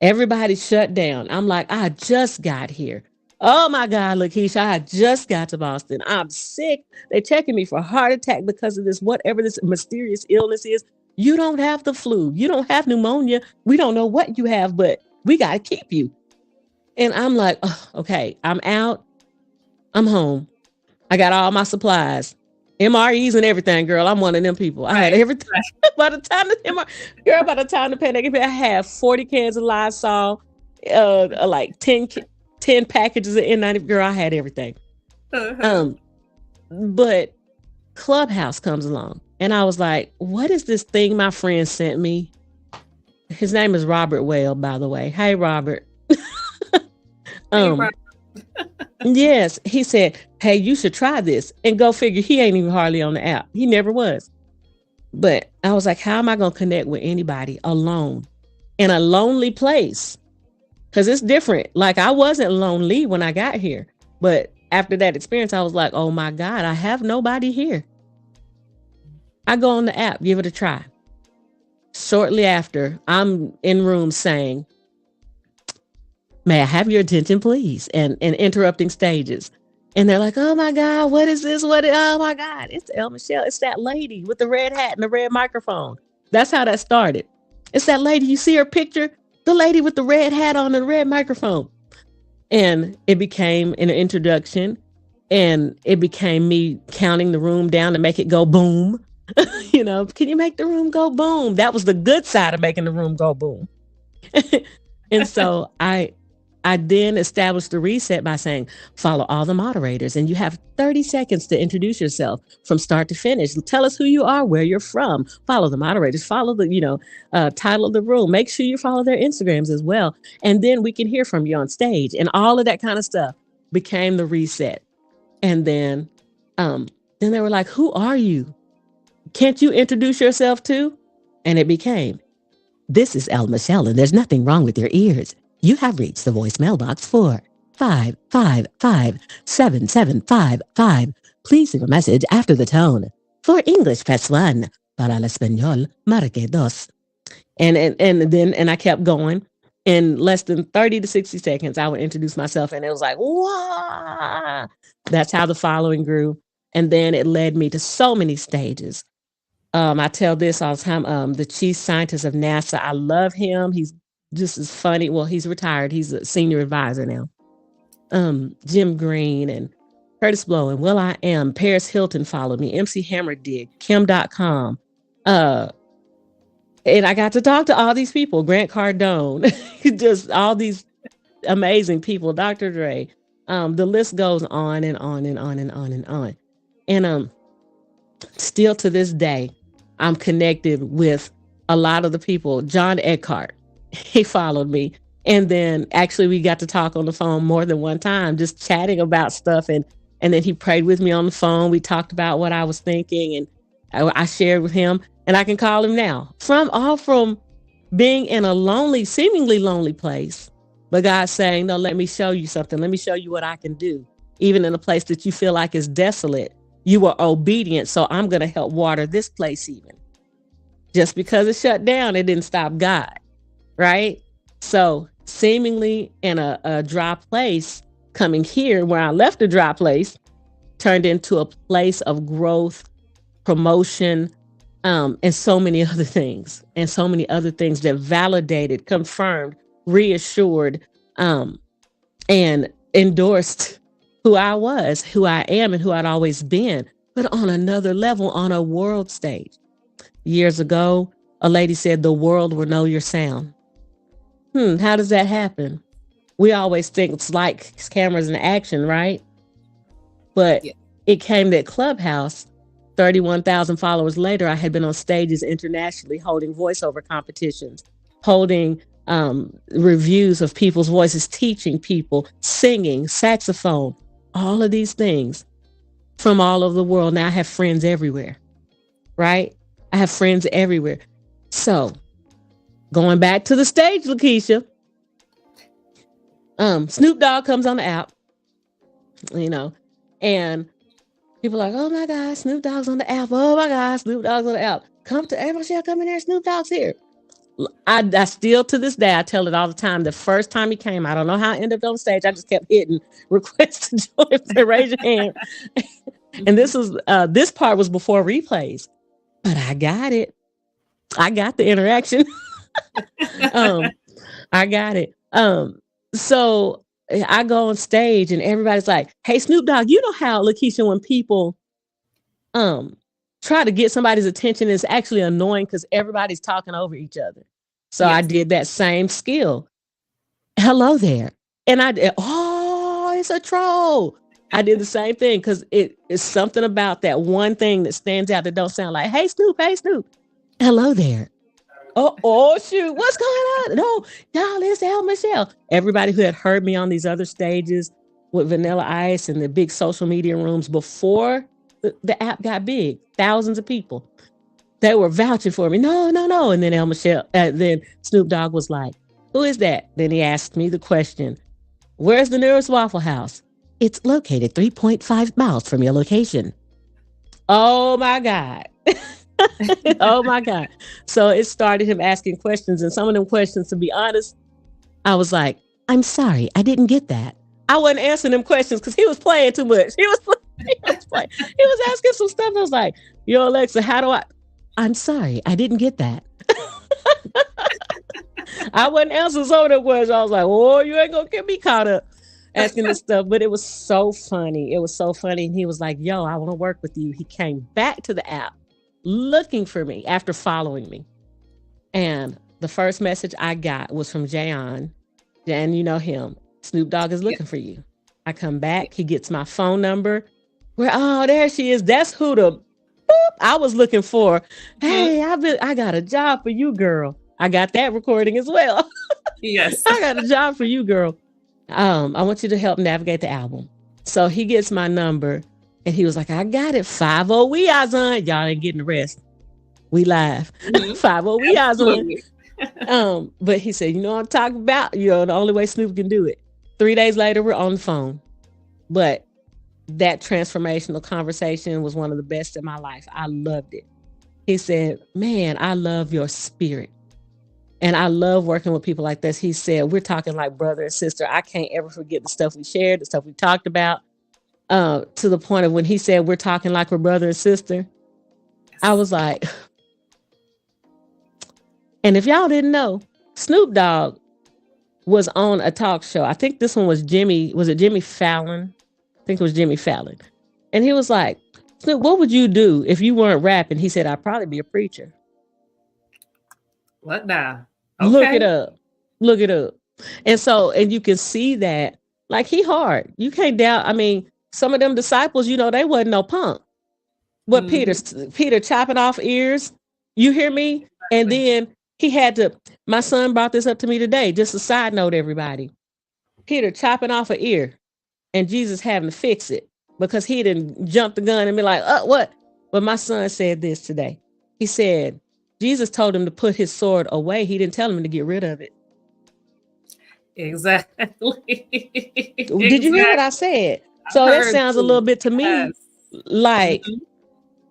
Speaker 2: everybody shut down. I'm like, I just got here. Oh my God, Lekeisha, I just got to Boston. I'm sick. They're checking me for a heart attack because of this, whatever this mysterious illness is. You don't have the flu. You don't have pneumonia. We don't know what you have, but we got to keep you. And I'm like, oh, okay, I'm out. I'm home. I got all my supplies, MREs and everything, girl. I'm one of them people. I had everything. By the time the pandemic, I had 40 cans of Lysol, like 10 packages of N90. Girl, I had everything. But Clubhouse comes along, and I was like, what is this thing my friend sent me? His name is Robert Whale, by the way. Hey, Robert. Yes, he said, hey, you should try this. And go figure, he ain't even hardly on the app. He never was. But I was like, how am I going to connect with anybody alone in a lonely place? Because it's different. Like, I wasn't lonely when I got here. But after that experience, I was like, oh my God, I have nobody here. I go on the app, give it a try. Shortly after, I'm in rooms saying, may I have your attention, please? And interrupting stages. And they're like, oh my God, what is this? Oh my God, it's Elle Michelle. It's that lady with the red hat and the red microphone. That's how that started. It's that lady, you see her picture? The lady with the red hat on and the red microphone. And it became an introduction, and it became me counting the room down to make it go boom. Can you make the room go boom? That was the good side of making the room go boom. And so I then established the reset by saying, follow all the moderators, and you have 30 seconds to introduce yourself from start to finish. Tell us who you are, where you're from. Follow the moderators, follow the, title of the room. Make sure you follow their Instagrams as well. And then we can hear from you on stage, and all of that kind of stuff became the reset. And then they were like, who are you? Can't you introduce yourself too? And it became, this is Elle Michelle, and there's nothing wrong with your ears. You have reached the voicemail box for 555-7755. Please leave a message after the tone. For English, press 1. Para el español, marque 2. And I kept going. In less than 30 to 60 seconds, I would introduce myself, and it was like, wow. That's how the following grew. And then it led me to so many stages. I tell this all the time. The chief scientist of NASA, I love him. He's just as funny. Well, he's retired. He's a senior advisor now. Jim Green and Curtis Blow and Will I Am. Paris Hilton followed me. MC Hammer did. Kim.com. And I got to talk to all these people, Grant Cardone, just all these amazing people, Dr. Dre. The list goes on and on and on and on and on. And still to this day, I'm connected with a lot of the people. John Eckhart, he followed me. And then actually we got to talk on the phone more than one time, just chatting about stuff. And then he prayed with me on the phone. We talked about what I was thinking, and I shared with him, and I can call him now from being in a lonely, seemingly lonely place. But God's saying, no, let me show you something. Let me show you what I can do. Even in a place that you feel like is desolate, you were obedient. So I'm going to help water this place even. Just because it shut down, it didn't stop God. Right? So seemingly in a dry place, coming here where I left a dry place, turned into a place of growth, promotion, and so many other things. And so many other things that validated, confirmed, reassured, and endorsed who I was, who I am, and who I'd always been, but on another level, on a world stage. Years ago, a lady said, the world will know your sound. How does that happen? We always think it's like cameras in action, right? But it came that Clubhouse, 31,000 followers later, I had been on stages internationally holding voiceover competitions, holding reviews of people's voices, teaching people, singing, saxophone, all of these things from all over the world. Now I have friends everywhere, right? I have friends everywhere. So going back to the stage, Lekeisha, Snoop Dogg comes on the app, and people are like, oh my God, Snoop Dogg's on the app. Oh my God, Snoop Dogg's on the app. Come to everybody, come in there, Snoop Dogg's here. I still to this day, I tell it all the time. The first time he came, I don't know how I ended up on stage. I just kept hitting request to join, raise your hand. And this part was before replays, but I got it. I got the interaction. I got it. So I go on stage and everybody's like, hey, Snoop Dogg, you know how, Lekeisha, when people try to get somebody's attention, is actually annoying because everybody's talking over each other. So I did that same skill. Hello there. And I did, oh, it's a troll. I did the same thing because it is something about that one thing that stands out that don't sound like, hey, Snoop, hey, Snoop. Hello there. Oh, shoot. What's going on? No, y'all, it's Elle Michelle. Everybody who had heard me on these other stages with Vanilla Ice and the big social media rooms before the app got big, thousands of people, they were vouching for me. No. And then Elle Michelle, then Snoop Dogg was like, who is that? Then he asked me the question, where's the nearest Waffle House? It's located 3.5 miles from your location. Oh my God. Oh my God. So it started him asking questions, and some of them questions, to be honest, I was like, I'm sorry, I didn't get that. I wasn't answering them questions because he was playing too much. He was playing. He was asking some stuff. I was like, yo, Alexa, how do I'm sorry, I didn't get that. I wasn't answering some of them questions. I was like, oh, you ain't gonna get me caught up asking this stuff. But it was so funny. It was so funny. And he was like, yo, I want to work with you. He came back to the app looking for me after following me. And the first message I got was from Jayon. Jan, you know him. Snoop Dogg is looking for you. I come back. He gets my phone number. There she is. That's who I was looking for. Hey, I got a job for you, girl. I got that recording as well.
Speaker 1: Yes.
Speaker 2: I got a job for you, girl. I want you to help navigate the album. So he gets my number. And he was like, I got it. 5-0 we eyes on. Y'all ain't getting the rest. We live. 5-0 we eyes on. But he said, you know what I'm talking about? The only way Snoop can do it. 3 days later, we're on the phone. But that transformational conversation was one of the best in my life. I loved it. He said, man, I love your spirit. And I love working with people like this. He said, we're talking like brother and sister. I can't ever forget the stuff we shared, the stuff we talked about. To the point of when he said, we're talking like we're brother and sister, I was like, and if y'all didn't know, Snoop Dogg was on a talk show. I think this one was Jimmy Fallon? I think it was Jimmy Fallon. And he was like, Snoop, what would you do if you weren't rapping? He said, I'd probably be a preacher.
Speaker 1: What now?
Speaker 2: Look it
Speaker 1: Okay.
Speaker 2: up. Look it up. And so, and you can see that, like, he hard. You can't doubt. I mean, some of them disciples, they wasn't no punk. What
Speaker 1: Mhm.
Speaker 2: Peter chopping off ears? You hear me? And
Speaker 1: Exactly.
Speaker 2: then he had to. My son brought this up to me today. Just a side note, everybody. Peter chopping off an ear, and Jesus having to fix it because he didn't jump the gun and be like, what? But my son said this today. He said Jesus told him to put his sword away. He didn't tell him to get rid of it.
Speaker 1: Exactly.
Speaker 2: Did you hear what
Speaker 1: Exactly.
Speaker 2: I said?
Speaker 1: I
Speaker 2: So that
Speaker 1: heard
Speaker 2: sounds a little
Speaker 1: you.
Speaker 2: bit to
Speaker 1: Yes.
Speaker 2: me like
Speaker 1: Mhm.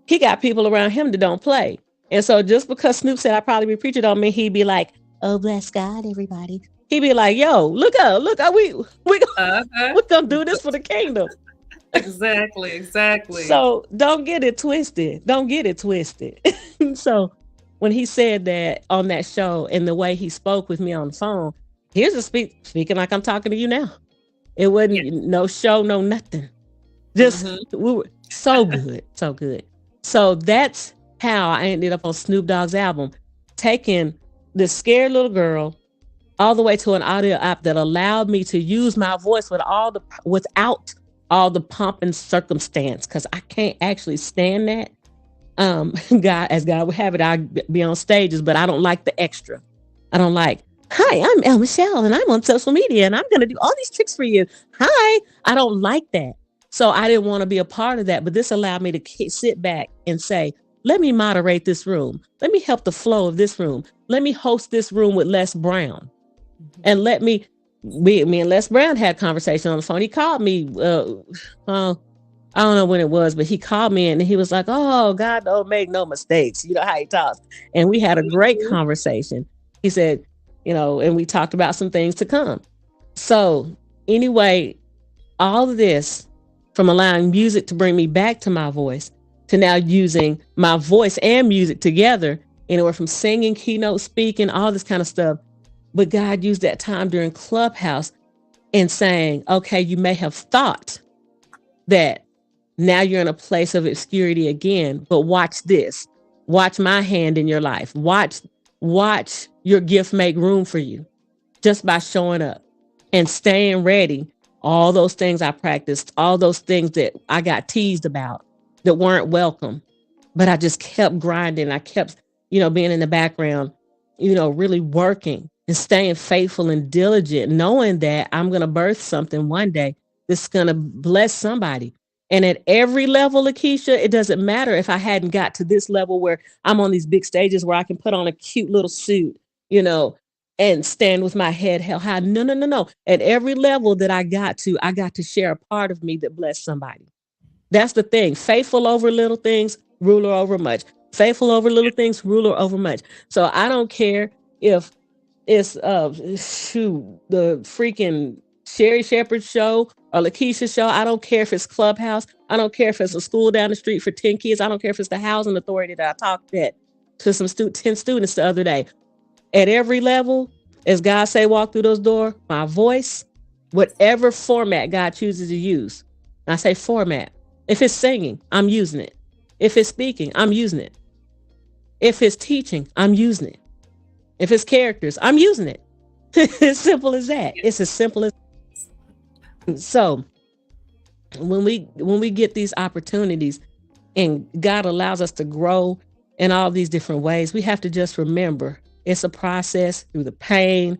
Speaker 2: he got people around him that don't play. And so just because Snoop said I probably be preaching don't mean he'd be like, oh bless God, everybody. He'd be like, yo, look up,
Speaker 1: Uh-huh.
Speaker 2: we gonna do this for the kingdom.
Speaker 1: Exactly. Exactly.
Speaker 2: So don't get it twisted. Don't get it twisted. So when he said that on that show and the way he spoke with me on the phone, here's a speaking like I'm talking to you now. It
Speaker 1: Yeah.
Speaker 2: wasn't no show, no nothing. Just
Speaker 1: Mhm.
Speaker 2: we were so good, so good. So that's how I ended up on Snoop Dogg's album, taking this scared little girl all the way to an audio app that allowed me to use my voice without all the pomp and circumstance, because I can't actually stand that. God would have it, I be on stages, but I don't like the extra. I don't like, hi, I'm Elle Michelle and I'm on social media and I'm gonna do all these tricks for you. Hi. I don't like that. So I didn't want to be a part of that, but this allowed me to sit back and say, let me moderate this room. Let me help the flow of this room. Let me host this room with Les Brown.
Speaker 1: Mhm.
Speaker 2: And me and Les Brown had a conversation on the phone. He called me, I don't know when it was, but he called me and he was like, oh, God don't make no mistakes. You know how he talks. And we had a great
Speaker 1: Mhm.
Speaker 2: conversation. He said, and we talked about some things to come. So anyway, all of this, from allowing music to bring me back to my voice to now using my voice and music together, anywhere from singing, keynote speaking, all this kind of stuff. But God used that time during Clubhouse and saying, okay, you may have thought that now you're in a place of obscurity again, but watch this. Watch my hand in your life. Watch your gift make room for you just by showing up and staying ready. All those things I practiced, all those things that I got teased about that weren't welcome, but I just kept grinding. I kept, being in the background, really working and staying faithful and diligent, knowing that I'm going to birth something one day that's going to bless somebody. And at every level, Lekeisha, it doesn't matter if I hadn't got to this level where I'm on these big stages where I can put on a cute little suit, and stand with my head held high. No, no, no, no. At every level that I got to share a part of me that blessed somebody. That's the thing. Faithful over little things, ruler over much. Faithful over little things, ruler over much. So I don't care if it's the freaking Sherry Shepherd show or Lekeisha show. I don't care if it's Clubhouse. I don't care if it's a school down the street for 10 kids. I don't care if it's the housing authority that I talked at to some 10 students the other day. At every level, as God say, walk through those doors, my voice, whatever format God chooses to use. I say format. If it's singing, I'm using it. If it's speaking, I'm using it. If it's teaching, I'm using it. If it's characters, I'm using it. As simple as that.
Speaker 1: Yeah.
Speaker 2: It's as simple as so when we get these opportunities and God allows us to grow in all these different ways, we have to just remember it's a process through the pain,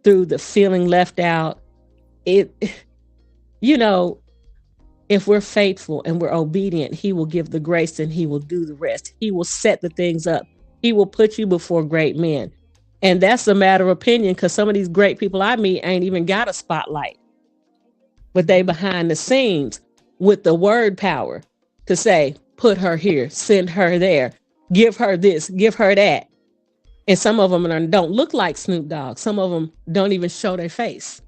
Speaker 2: through the feeling left out. It, you know, if we're faithful and we're obedient, He will give the grace and He will do the rest. He will set the things up. He will put you before great men. And that's a matter of opinion because some of these great people I meet ain't even got a spotlight, but they behind the scenes with the word power to say, put her here, send her there, give her this, give her that. And some of them don't look like Snoop Dogg. Some of them don't even show their face,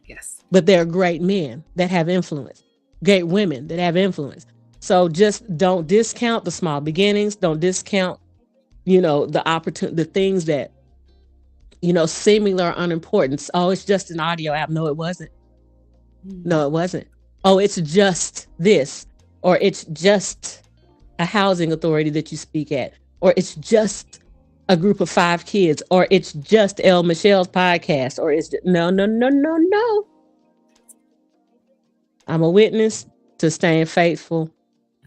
Speaker 1: Yes.
Speaker 2: but they're great men that have influence, great women that have influence. So just don't discount the small beginnings. Don't discount, the opportunity, the things that, seemingly are unimportant. Oh, it's just an audio app. No, it wasn't.
Speaker 1: Mhm.
Speaker 2: No, it wasn't. Oh, it's just this, or it's just a housing authority that you speak at, or it's just a group of 5 kids, or it's just Elle Michelle's podcast, or it's just, no, no, no, no, no. I'm a witness to staying faithful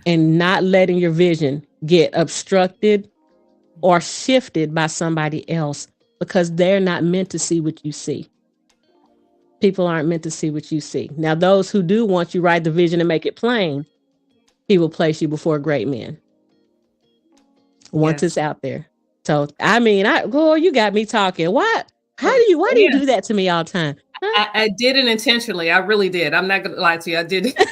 Speaker 2: and not letting your vision get obstructed or shifted by somebody else, because they're not meant to see what you see. People aren't meant to see what you see. Now, those who do want you write the vision and make it plain, he will place you before great men once it's out there. So, I mean, girl, you got me talking. Why do you do that to me all the time?
Speaker 1: Huh? I did it intentionally. I really did. I'm not going to lie to you. I did it.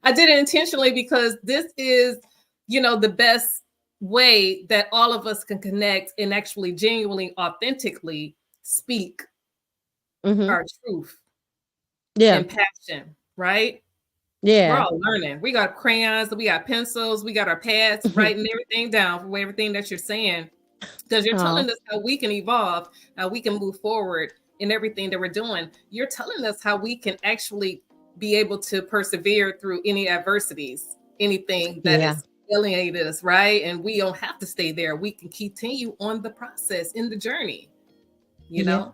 Speaker 1: I did it intentionally because this is, the best way that all of us can connect and actually genuinely, authentically speak our truth and passion, right?
Speaker 2: Yeah.
Speaker 1: We're all learning. We got crayons, we got pencils, we got our pads, writing everything down for everything that you're saying, because you're telling us how we can evolve, how we can move forward in everything that we're doing. You're telling us how we can actually be able to persevere through any adversities, anything that has alienated us, right? And we don't have to stay there. We can continue on the process, in the journey, you know?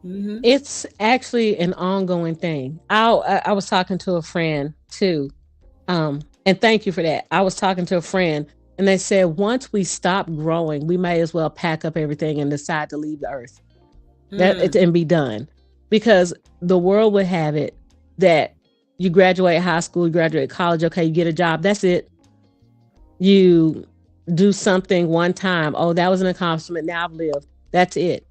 Speaker 1: Mm-hmm.
Speaker 2: It's actually an ongoing thing. I was talking to a friend too. And thank you for that. I was talking to a friend and they said, once we stop growing, we may as well pack up everything and decide to leave the earth and be done. Because the world would have it that you graduate high school, you graduate college, okay, you get a job, that's it. You do something one time. Oh, that was an accomplishment. Now I've lived. That's it.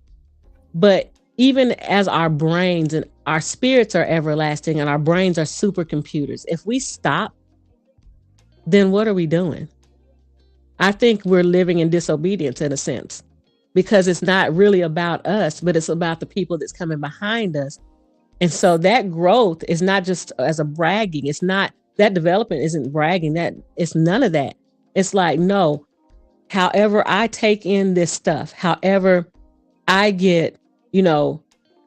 Speaker 2: But even as our brains and our spirits are everlasting and our brains are supercomputers, if we stop, then what are we doing? I think we're living in disobedience in a sense, because it's not really about us, but it's about the people that's coming behind us. And so that growth is not just as a bragging. It's not, that development isn't bragging. That it's none of that. It's like, no, however I take in this stuff, however I get,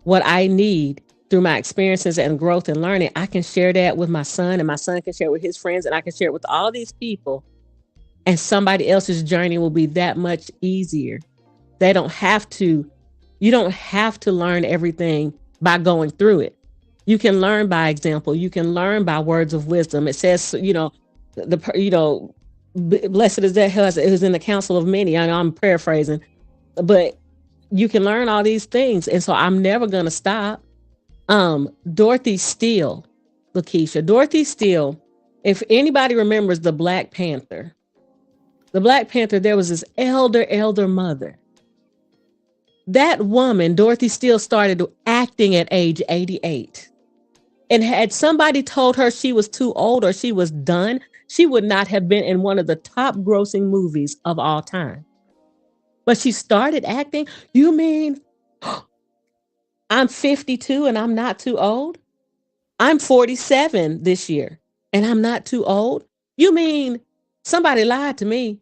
Speaker 2: what I need through my experiences and growth and learning, I can share that with my son, and my son can share it with his friends, and I can share it with all these people, and somebody else's journey will be that much easier. You don't have to learn everything by going through it. You can learn by example. You can learn by words of wisdom. It says, blessed is that who is in the council of many. I know I'm paraphrasing, but you can learn all these things. And so I'm never going to stop. Dorothy Steele, Lekeisha, Dorothy Steele, if anybody remembers the Black Panther, there was this elder mother. That woman, Dorothy Steele, started acting at age 88. And had somebody told her she was too old or she was done, she would not have been in one of the top grossing movies of all time. But she started acting. You mean I'm 52 and I'm not too old? I'm 47 this year and I'm not too old? You mean somebody lied to me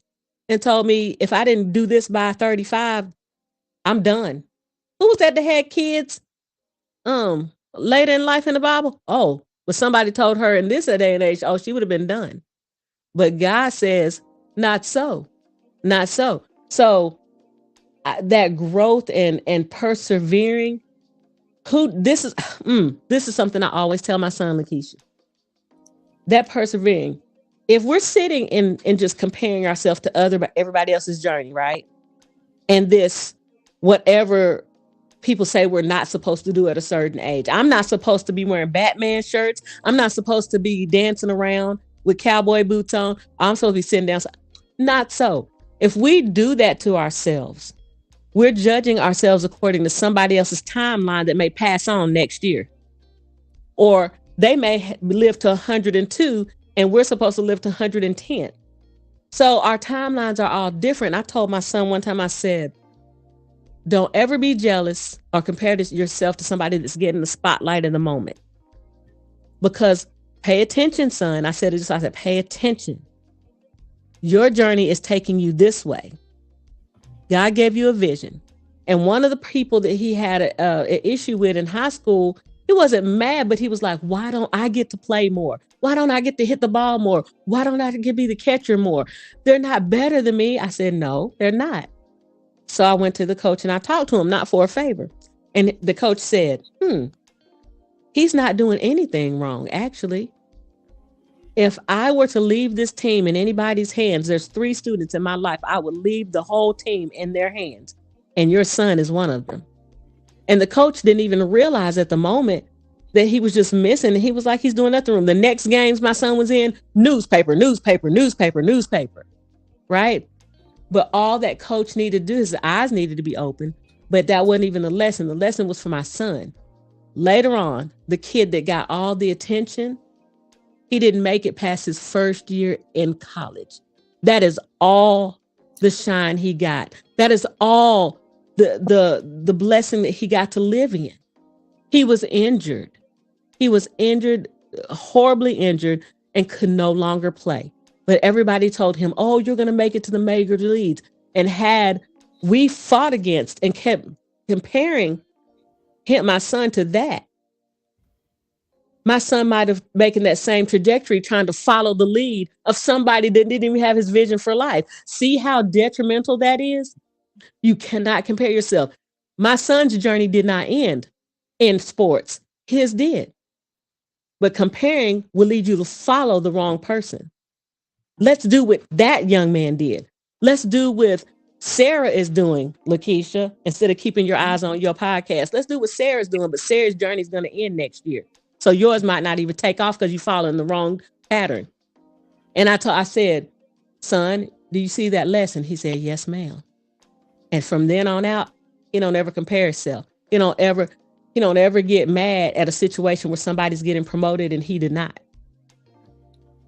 Speaker 2: and told me if I didn't do this by 35, I'm done? Who was that had kids later in life in the Bible? Oh, but somebody told her in this day and age, oh, she would have been done. But God says, not so, not so. So that growth and persevering, this is something I always tell my son, Lekeisha. That persevering, if we're sitting and just comparing ourselves to everybody else's journey, right? And this, whatever people say we're not supposed to do at a certain age. I'm not supposed to be wearing Batman shirts. I'm not supposed to be dancing around with cowboy boots on. I'm supposed to be sitting down. Not so. If we do that to ourselves, we're judging ourselves according to somebody else's timeline that may pass on next year. Or they may live to 102 and we're supposed to live to 110. So our timelines are all different. I told my son one time, I said, don't ever be jealous or compare yourself to somebody that's getting the spotlight in the moment. Because pay attention, son. I said, pay attention. Your journey is taking you this way. God gave you a vision. And one of the people that he had an issue with in high school, he wasn't mad, but he was like, why don't I get to play more? Why don't I get to hit the ball more? Why don't I get to be the catcher more? They're not better than me. I said, no, they're not. So I went to the coach and I talked to him, not for a favor. And the coach said, he's not doing anything wrong, actually. If I were to leave this team in anybody's hands, there's 3 students in my life, I would leave the whole team in their hands. And your son is one of them. And the coach didn't even realize at the moment that he was just missing. And he was like, he's doing nothing. The next games my son was in, newspaper, right? But all that coach needed to do, his eyes needed to be open. But that wasn't even the lesson. The lesson was for my son. Later on, the kid that got all the attention, he didn't make it past his first year in college. That is all the shine he got. That is all the blessing that he got to live in. He was injured. He was injured, horribly injured, and could no longer play. But everybody told him, oh, you're going to make it to the major leagues. And had we fought against and kept comparing my son to that, my son might have making that same trajectory, trying to follow the lead of somebody that didn't even have his vision for life. See how detrimental that is? You cannot compare yourself. My son's journey did not end in sports. His did. But comparing will lead you to follow the wrong person. Let's do what that young man did. Let's do what Sarah is doing, Lekeisha, instead of keeping your eyes on your podcast. Let's do what Sarah's doing, but Sarah's journey is going to end next year. So yours might not even take off because you follow in the wrong pattern. And I said, son, do you see that lesson? He said, yes, ma'am. And from then on out, he don't ever compare himself. He don't ever get mad at a situation where somebody's getting promoted and he did not.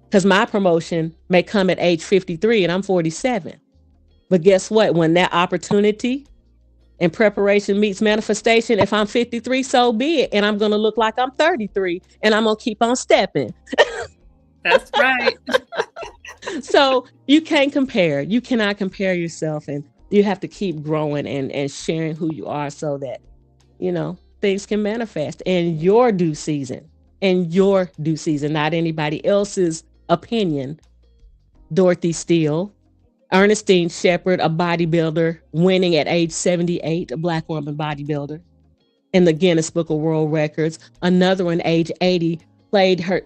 Speaker 2: Because my promotion may come at age 53 and I'm 47. But guess what? When that opportunity and preparation meets manifestation, if I'm 53, so be it. And I'm going to look like I'm 33 and I'm going to keep on stepping.
Speaker 1: That's right.
Speaker 2: So you can't compare. You cannot compare yourself, and you have to keep growing and sharing who you are so that, things can manifest in your due season, not anybody else's opinion. Dorothy Steele, Ernestine Shepherd, a bodybuilder, winning at age 78, a Black woman bodybuilder in the Guinness Book of World Records. Another one, age 80,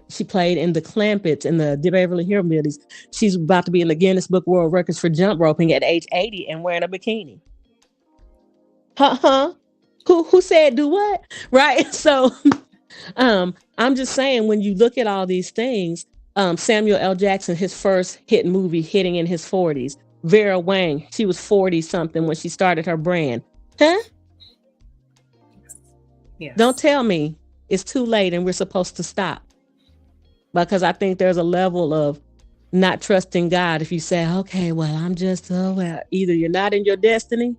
Speaker 2: she played in the Clampets in the Beverly Hillbillies. She's about to be in the Guinness Book of World Records for jump roping at age 80 and wearing a bikini. Who said do what? Right? So I'm just saying, when you look at all these things, Samuel L. Jackson, his first hit movie, hitting in his 40s. Vera Wang, she was 40 something when she started her brand. Yes. Don't tell me it's too late and we're supposed to stop. Because I think there's a level of not trusting God if you say, okay, well, I'm just, either you're not in your destiny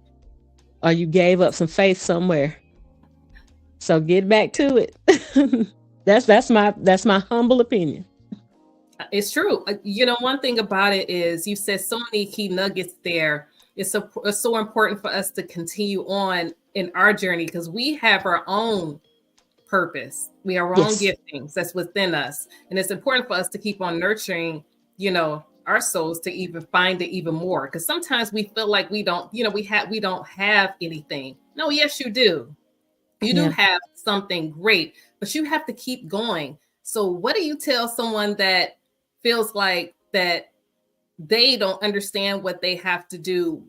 Speaker 2: or you gave up some faith somewhere. So get back to it. That's my humble opinion.
Speaker 1: It's true. One thing about it is you said so many key nuggets there. It's so important for us to continue on in our journey because we have our own purpose. We have our own giftings that's within us. And it's important for us to keep on nurturing, our souls to even find it even more. Because sometimes we feel like we don't have anything. No, yes, you do. You do have something great, but you have to keep going. So what do you tell someone that feels like that they don't understand what they have to do?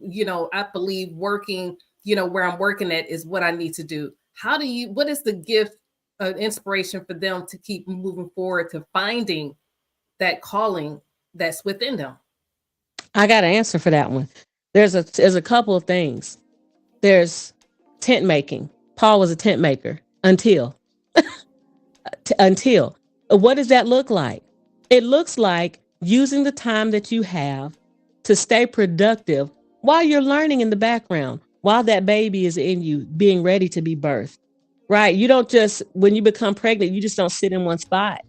Speaker 1: I believe working, where I'm working at is what I need to do. What is the gift of inspiration for them to keep moving forward to finding that calling that's within them?
Speaker 2: I got an answer for that one. There's a couple of things. There's tent making. Paul was a tent maker until. What does that look like? It looks like using the time that you have to stay productive while you're learning in the background, while that baby is in you, being ready to be birthed, right? You don't just, when you become pregnant, you just don't sit in one spot.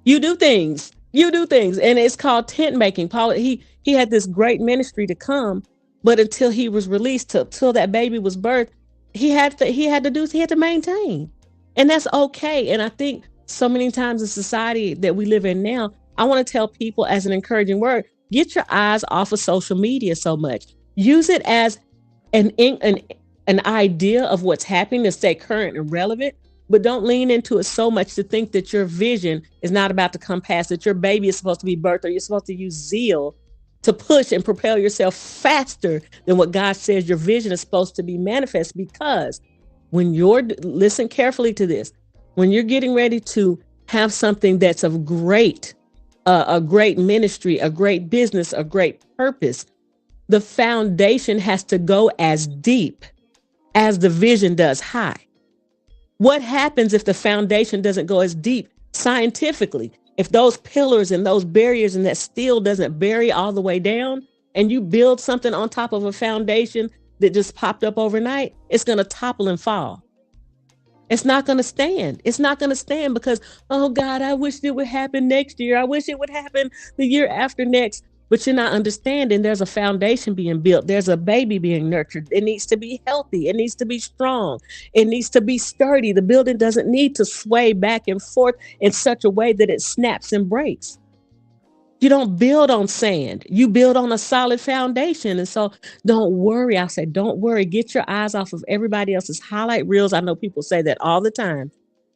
Speaker 2: You do things. And it's called tent making. Paul, he had this great ministry to come, but until he was released, till that baby was birthed, he had to maintain. And that's okay. And I think so many times in society that we live in now, I want to tell people as an encouraging word, get your eyes off of social media so much. Use it as an idea of what's happening to stay current and relevant, but don't lean into it so much to think that your vision is not about to come past, that your baby is supposed to be birthed, or you're supposed to use zeal to push and propel yourself faster than what God says your vision is supposed to be manifest. Because when listen carefully to this, when you're getting ready to have something that's of a great ministry, a great business, a great purpose, the foundation has to go as deep as the vision does high. What happens if the foundation doesn't go as deep scientifically? If those pillars and those barriers and that steel doesn't bury all the way down, and you build something on top of a foundation that just popped up overnight, it's going to topple and fall. It's not going to stand. It's not going to stand because, oh God, I wish it would happen next year. I wish it would happen the year after next. But you're not understanding there's a foundation being built. There's a baby being nurtured. It needs to be healthy. It needs to be strong. It needs to be sturdy. The building doesn't need to sway back and forth in such a way that it snaps and breaks. You don't build on sand. You build on a solid foundation. And so don't worry. I say, don't worry. Get your eyes off of everybody else's highlight reels. I know people say that all the time.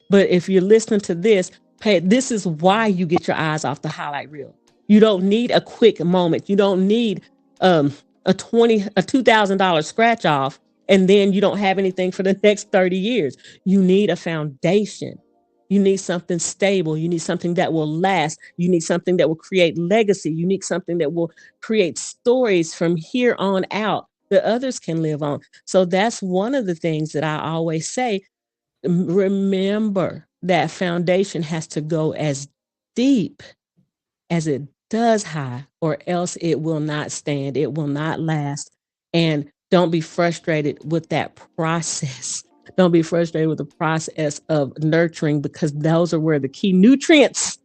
Speaker 2: But if you're listening to this, this is why you get your eyes off the highlight reel. You don't need a quick moment. You don't need a $2,000 scratch off, and then you don't have anything for the next 30 years. You need a foundation. You need something stable. You need something that will last. You need something that will create legacy. You need something that will create stories from here on out that others can live on. So that's one of the things that I always say. Remember that foundation has to go as deep as it does high, or else it will not stand. It will not last. And don't be frustrated with that process. Don't be frustrated with the process of nurturing, because those are where the key nutrients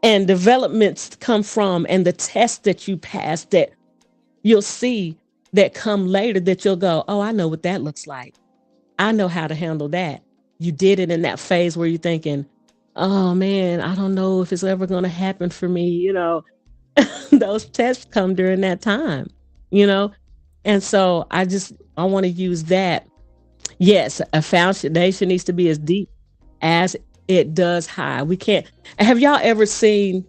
Speaker 2: and developments come from, and the tests that you pass that you'll see that come later that you'll go, oh, I know what that looks like. I know how to handle that. You did it in that phase where you're thinking, oh man, I don't know if it's ever going to happen for me. You know, those tests come during that time, you know? And so I want to use that. Yes, a foundation needs to be as deep as it does high. We can't. Have y'all ever seen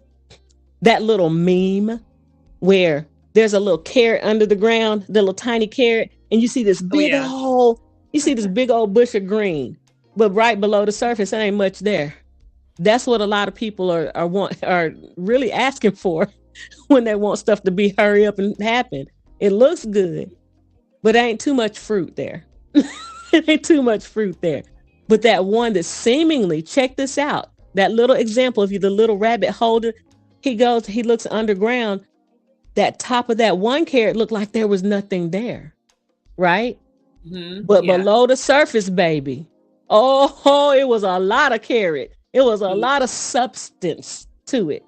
Speaker 2: that little meme where there's a little carrot under the ground, the little tiny carrot, and you see this big old bush of green, but right below the surface, there ain't much there. That's what a lot of people are really asking for when they want stuff to be hurry up and happen. It looks good, but there ain't too much fruit there. It ain't too much fruit there. But that one that seemingly, check this out, that little example of you, the little rabbit holder, he looks underground. That top of that one carrot looked like there was nothing there, right? Mm-hmm. But below the surface, baby, it was a lot of carrot. It was a lot of substance to it.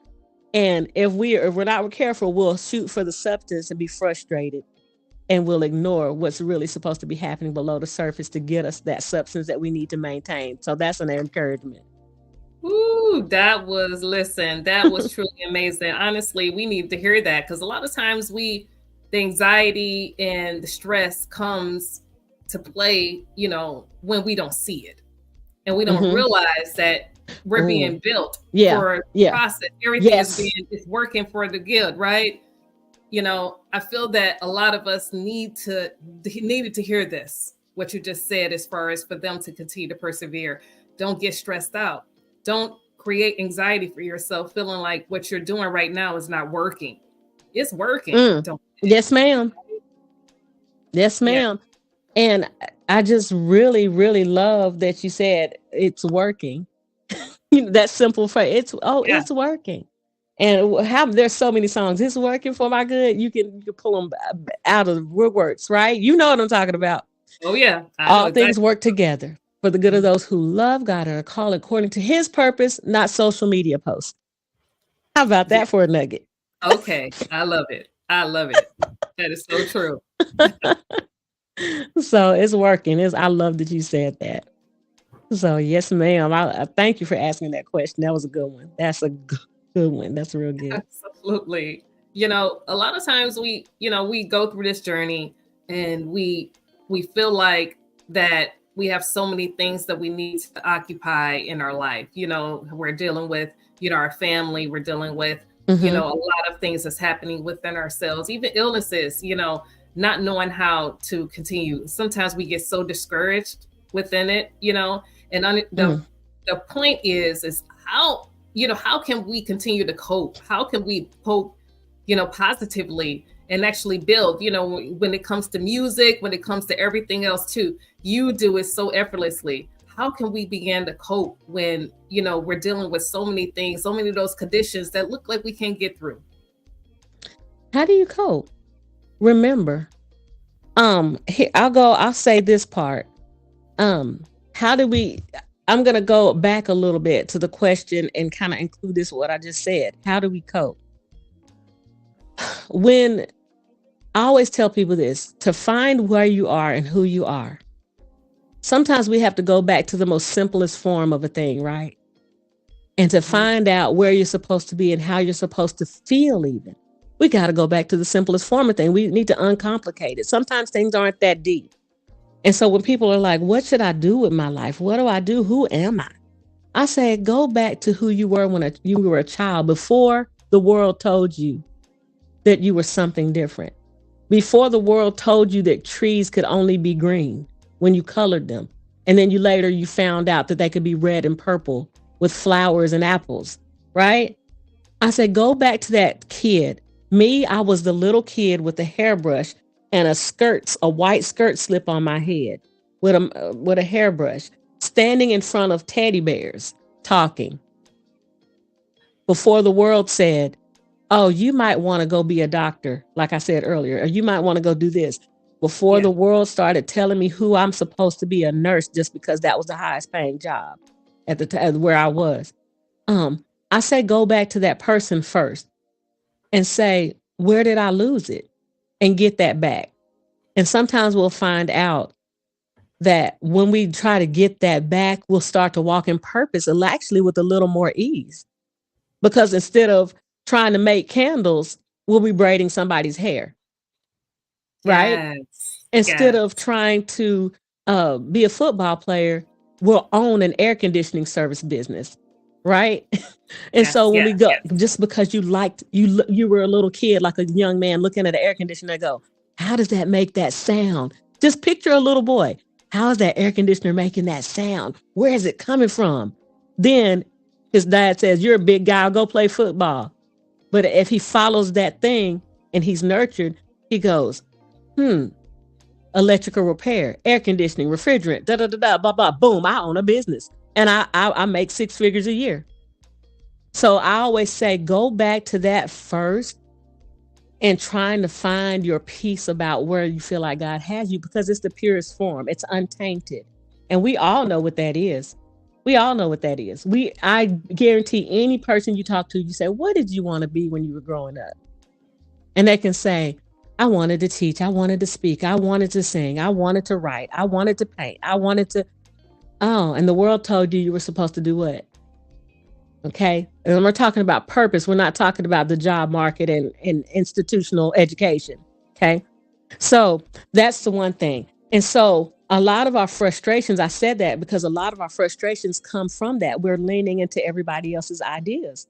Speaker 2: And if we're not careful, we'll shoot for the substance and be frustrated. And we'll ignore what's really supposed to be happening below the surface to get us that substance that we need to maintain. So that's an encouragement.
Speaker 1: Ooh, that was truly amazing. Honestly, we need to hear that, because a lot of times the anxiety and the stress comes to play, when we don't see it. And we don't realize that we're being built for the process. Everything is working for the good, right? I feel that a lot of us needed to hear this, what you just said, as far as for them to continue to persevere. Don't get stressed out. Don't create anxiety for yourself, feeling like what you're doing right now is not working. It's working.
Speaker 2: Yes, ma'am. Yes, ma'am. Yeah. And I just really, really love that you said it's working. That simple phrase. It's working. And there's so many songs. It's working for my good. You can pull them out of the woodworks, right? You know what I'm talking about.
Speaker 1: Oh yeah.
Speaker 2: All things work together for the good of those who love God and are called according to His purpose, not social media posts. How about that for a nugget?
Speaker 1: Okay, I love it. That is so true.
Speaker 2: So it's working. I love that you said that. So yes, ma'am. I thank you for asking that question. That was a good one. That's a good one. That's real good.
Speaker 1: Absolutely. You know, a lot of times we go through this journey and we feel like that we have so many things that we need to occupy in our life. You know, we're dealing with, our family, we're dealing with,
Speaker 2: Mm-hmm.
Speaker 1: a lot of things that's happening within ourselves, even illnesses, not knowing how to continue. Sometimes we get so discouraged within it, and
Speaker 2: Mm.
Speaker 1: the point is how can we continue to cope? How can we cope, positively and actually build, when it comes to music, when it comes to everything else too, you do it so effortlessly. How can we begin to cope when, we're dealing with so many things, so many of those conditions that look like we can't get through?
Speaker 2: How do you cope? Remember, here, I'll say this part. Um, how do we I'm gonna go back a little bit to the question and kind of include this what I just said. How do we cope? When I always tell people this, to find where you are and who you are. Sometimes we have to go back to the most simplest form of a thing, right? And to
Speaker 1: Mhm.
Speaker 2: find out where you're supposed to be and how you're supposed to feel, even. We got to go back to the simplest form of thing. We need to uncomplicate it. Sometimes things aren't that deep. And so when people are like, what should I do with my life? What do I do? Who am I? I say, go back to who you were when you were a child, before the world told you that you were something different. Before the world told you that trees could only be green when you colored them. And then you found out that they could be red and purple with flowers and apples, right? I said, go back to that kid. Me, I was the little kid with a hairbrush and a white skirt slip on my head with a hairbrush, standing in front of teddy bears, talking. Before the world said, oh, you might want to go be a doctor, like I said earlier, or you might want to go do this. Before
Speaker 1: Yeah.
Speaker 2: the world started telling me who I'm supposed to be, a nurse, just because that was the highest paying job at the time where I was. I say go back to that person first and say, where did I lose it? And get that back. And sometimes we'll find out that when we try to get that back, we'll start to walk in purpose, and actually with a little more ease. Because instead of trying to make candles, we'll be braiding somebody's hair, right?
Speaker 1: Yes.
Speaker 2: Instead of
Speaker 1: Yes.
Speaker 2: trying to be a football player, we'll own an air conditioning service business, right? And so
Speaker 1: Yes.
Speaker 2: when we
Speaker 1: Yes.
Speaker 2: go,
Speaker 1: Yes.
Speaker 2: just because you were a little kid, like a young man looking at an air conditioner, and go, how does that make that sound? Just picture a little boy. How is that air conditioner making that sound? Where is it coming from? Then his dad says, you're a big guy, I'll go play football. But if he follows that thing and he's nurtured, he goes, hmm, electrical repair, air conditioning, refrigerant, da da da da, blah blah, boom. I own a business, and I make 6 figures a year. So I always say, go back to that first, and trying to find your peace about where you feel like God has you, because it's the purest form. It's untainted, and we all know what that is. We all know what that is. I guarantee any person you talk to, you say, what did you want to be when you were growing up? And they can say, I wanted to teach, I wanted to speak, I wanted to sing, I wanted to write, I wanted to paint, I wanted to. Oh, and the world told you were supposed to do what? Okay. And we're talking about purpose. We're not talking about the job market and institutional education. Okay. So that's the one thing. And so a lot of our frustrations, I said that because a lot of our frustrations come from that. We're leaning into everybody else's ideas.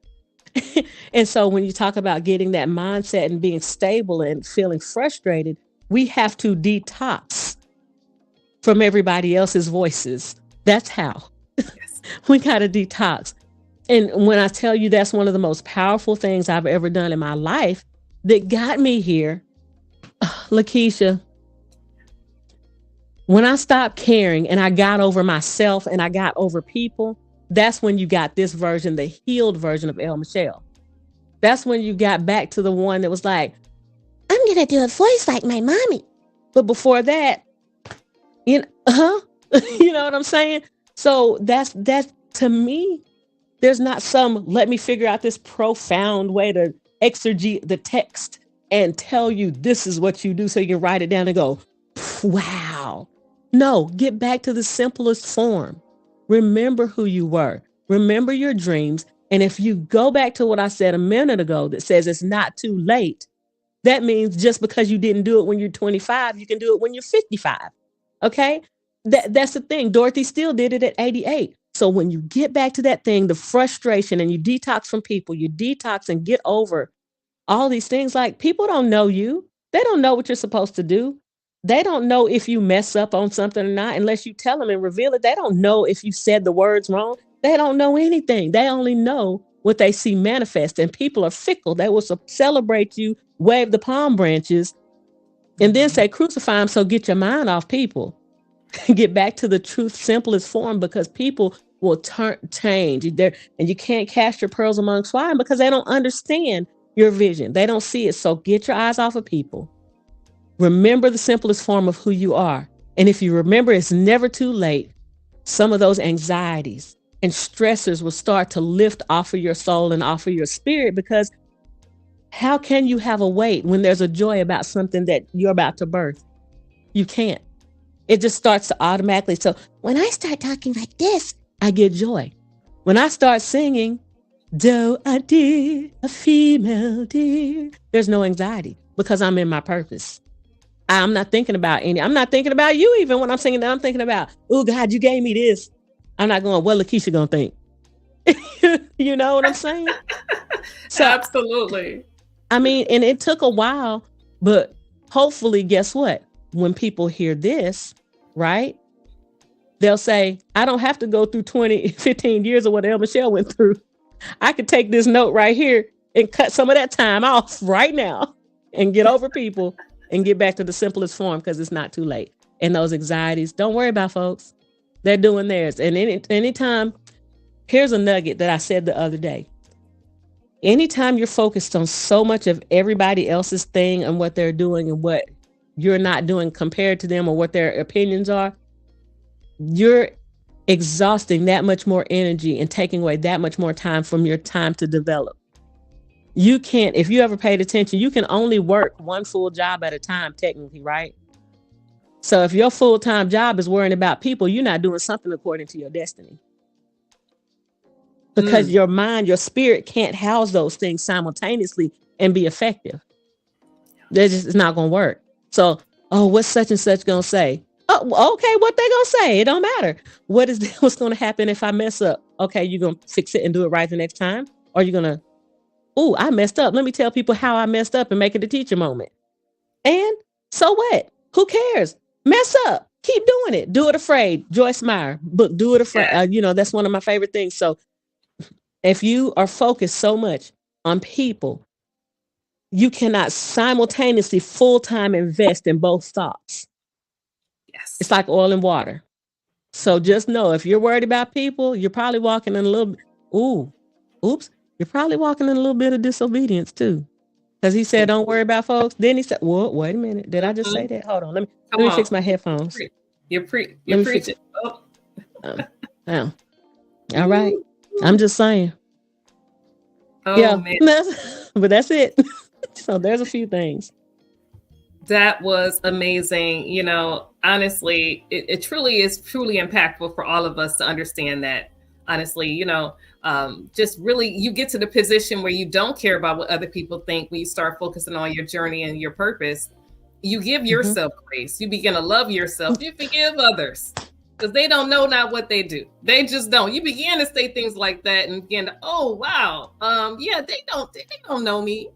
Speaker 2: And so when you talk about getting that mindset and being stable and feeling frustrated, we have to detox from everybody else's voices. That's how
Speaker 1: Yes.
Speaker 2: we got to detox. And when I tell you that's one of the most powerful things I've ever done in my life that got me here, Lekeisha, when I stopped caring and I got over myself and I got over people, that's when you got this version, the healed version of Elle Michelle. That's when you got back to the one that was like, I'm gonna do a voice like my mommy. But before that, you know, you know what I'm saying? So that's to me, there's not some let me figure out this profound way to exegete the text and tell you this is what you do so you can write it down and go, wow. No, get back to the simplest form. Remember who you were. Remember your dreams. And if you go back to what I said a minute ago that says it's not too late, that means just because you didn't do it when you're 25, you can do it when you're 55. Okay? That's the thing. Dorothy still did it at 88. So when you get back to that thing, the frustration, and you detox from people, you detox and get over all these things. Like, people don't know you. They don't know what you're supposed to do. They don't know if you mess up on something or not unless you tell them and reveal it. They don't know if you said the words wrong. They don't know anything. They only know what they see manifest. And people are fickle. They will celebrate you, wave the palm branches, and then say crucify them. So get your mind off people. Get back to the truth, simplest form, because people will change. And you can't cast your pearls among swine because they don't understand your vision. They don't see it. So get your eyes off of people. Remember the simplest form of who you are. And if you remember, it's never too late. Some of those anxieties and stressors will start to lift off of your soul and off of your spirit, because how can you have a weight when there's a joy about something that you're about to birth? You can't. It just starts to automatically. So when I start talking like this, I get joy. When I start singing, do a dear, a female dear, there's no anxiety because I'm in my purpose. I'm not thinking about I'm not thinking about you even when I'm singing that. I'm thinking about, oh God, you gave me this. I'm not going, what Lekeisha gonna think? You know what I'm saying?
Speaker 1: So, absolutely.
Speaker 2: I mean, and it took a while, but hopefully, guess what? When people hear this, right, they'll say, I don't have to go through 15 years of what Elle Michelle went through. I could take this note right here and cut some of that time off right now and get over people and get back to the simplest form, because it's not too late. And those anxieties, don't worry about, folks. They're doing theirs. And anytime, here's a nugget that I said the other day. Anytime you're focused on so much of everybody else's thing and what they're doing and what you're not doing compared to them or what their opinions are, you're exhausting that much more energy and taking away that much more time from your time to develop. You can't, if you ever paid attention, you can only work one full job at a time, technically, right? So if your full-time job is worrying about people, you're not doing something according to your destiny. Because your mind, your spirit can't house those things simultaneously and be effective. It's not going to work. So, what's such and such going to say? Oh, okay, what they going to say? It don't matter. What's going to happen if I mess up? Okay, you're going to fix it and do it right the next time? Or you're going to, I messed up. Let me tell people how I messed up and make it a teacher moment. And so what? Who cares? Mess up. Keep doing it. Do it afraid. Joyce Meyer book, Do It Afraid. Yeah. That's one of my favorite things. So if you are focused so much on people, you cannot simultaneously full-time invest in both thoughts.
Speaker 1: Yes.
Speaker 2: It's like oil and water. So just know, if you're worried about people, you're probably walking in a little, you're probably walking in a little bit of disobedience too. Because he said, don't worry about folks. Then he said, well, wait a minute. Did I just say that? Hold on. Let me fix my headphones.
Speaker 1: You're preaching.
Speaker 2: All right. I'm just saying.
Speaker 1: Oh,
Speaker 2: yeah,
Speaker 1: man.
Speaker 2: But that's it. So there's a few things.
Speaker 1: That was amazing. Honestly, it truly is impactful for all of us to understand that. Honestly, just really, you get to the position where you don't care about what other people think. When you start focusing on your journey and your purpose, you give yourself grace. You begin to love yourself. You forgive others because they don't know not what they do. They just don't. You begin to say things like that and begin to, oh, wow. They don't know me.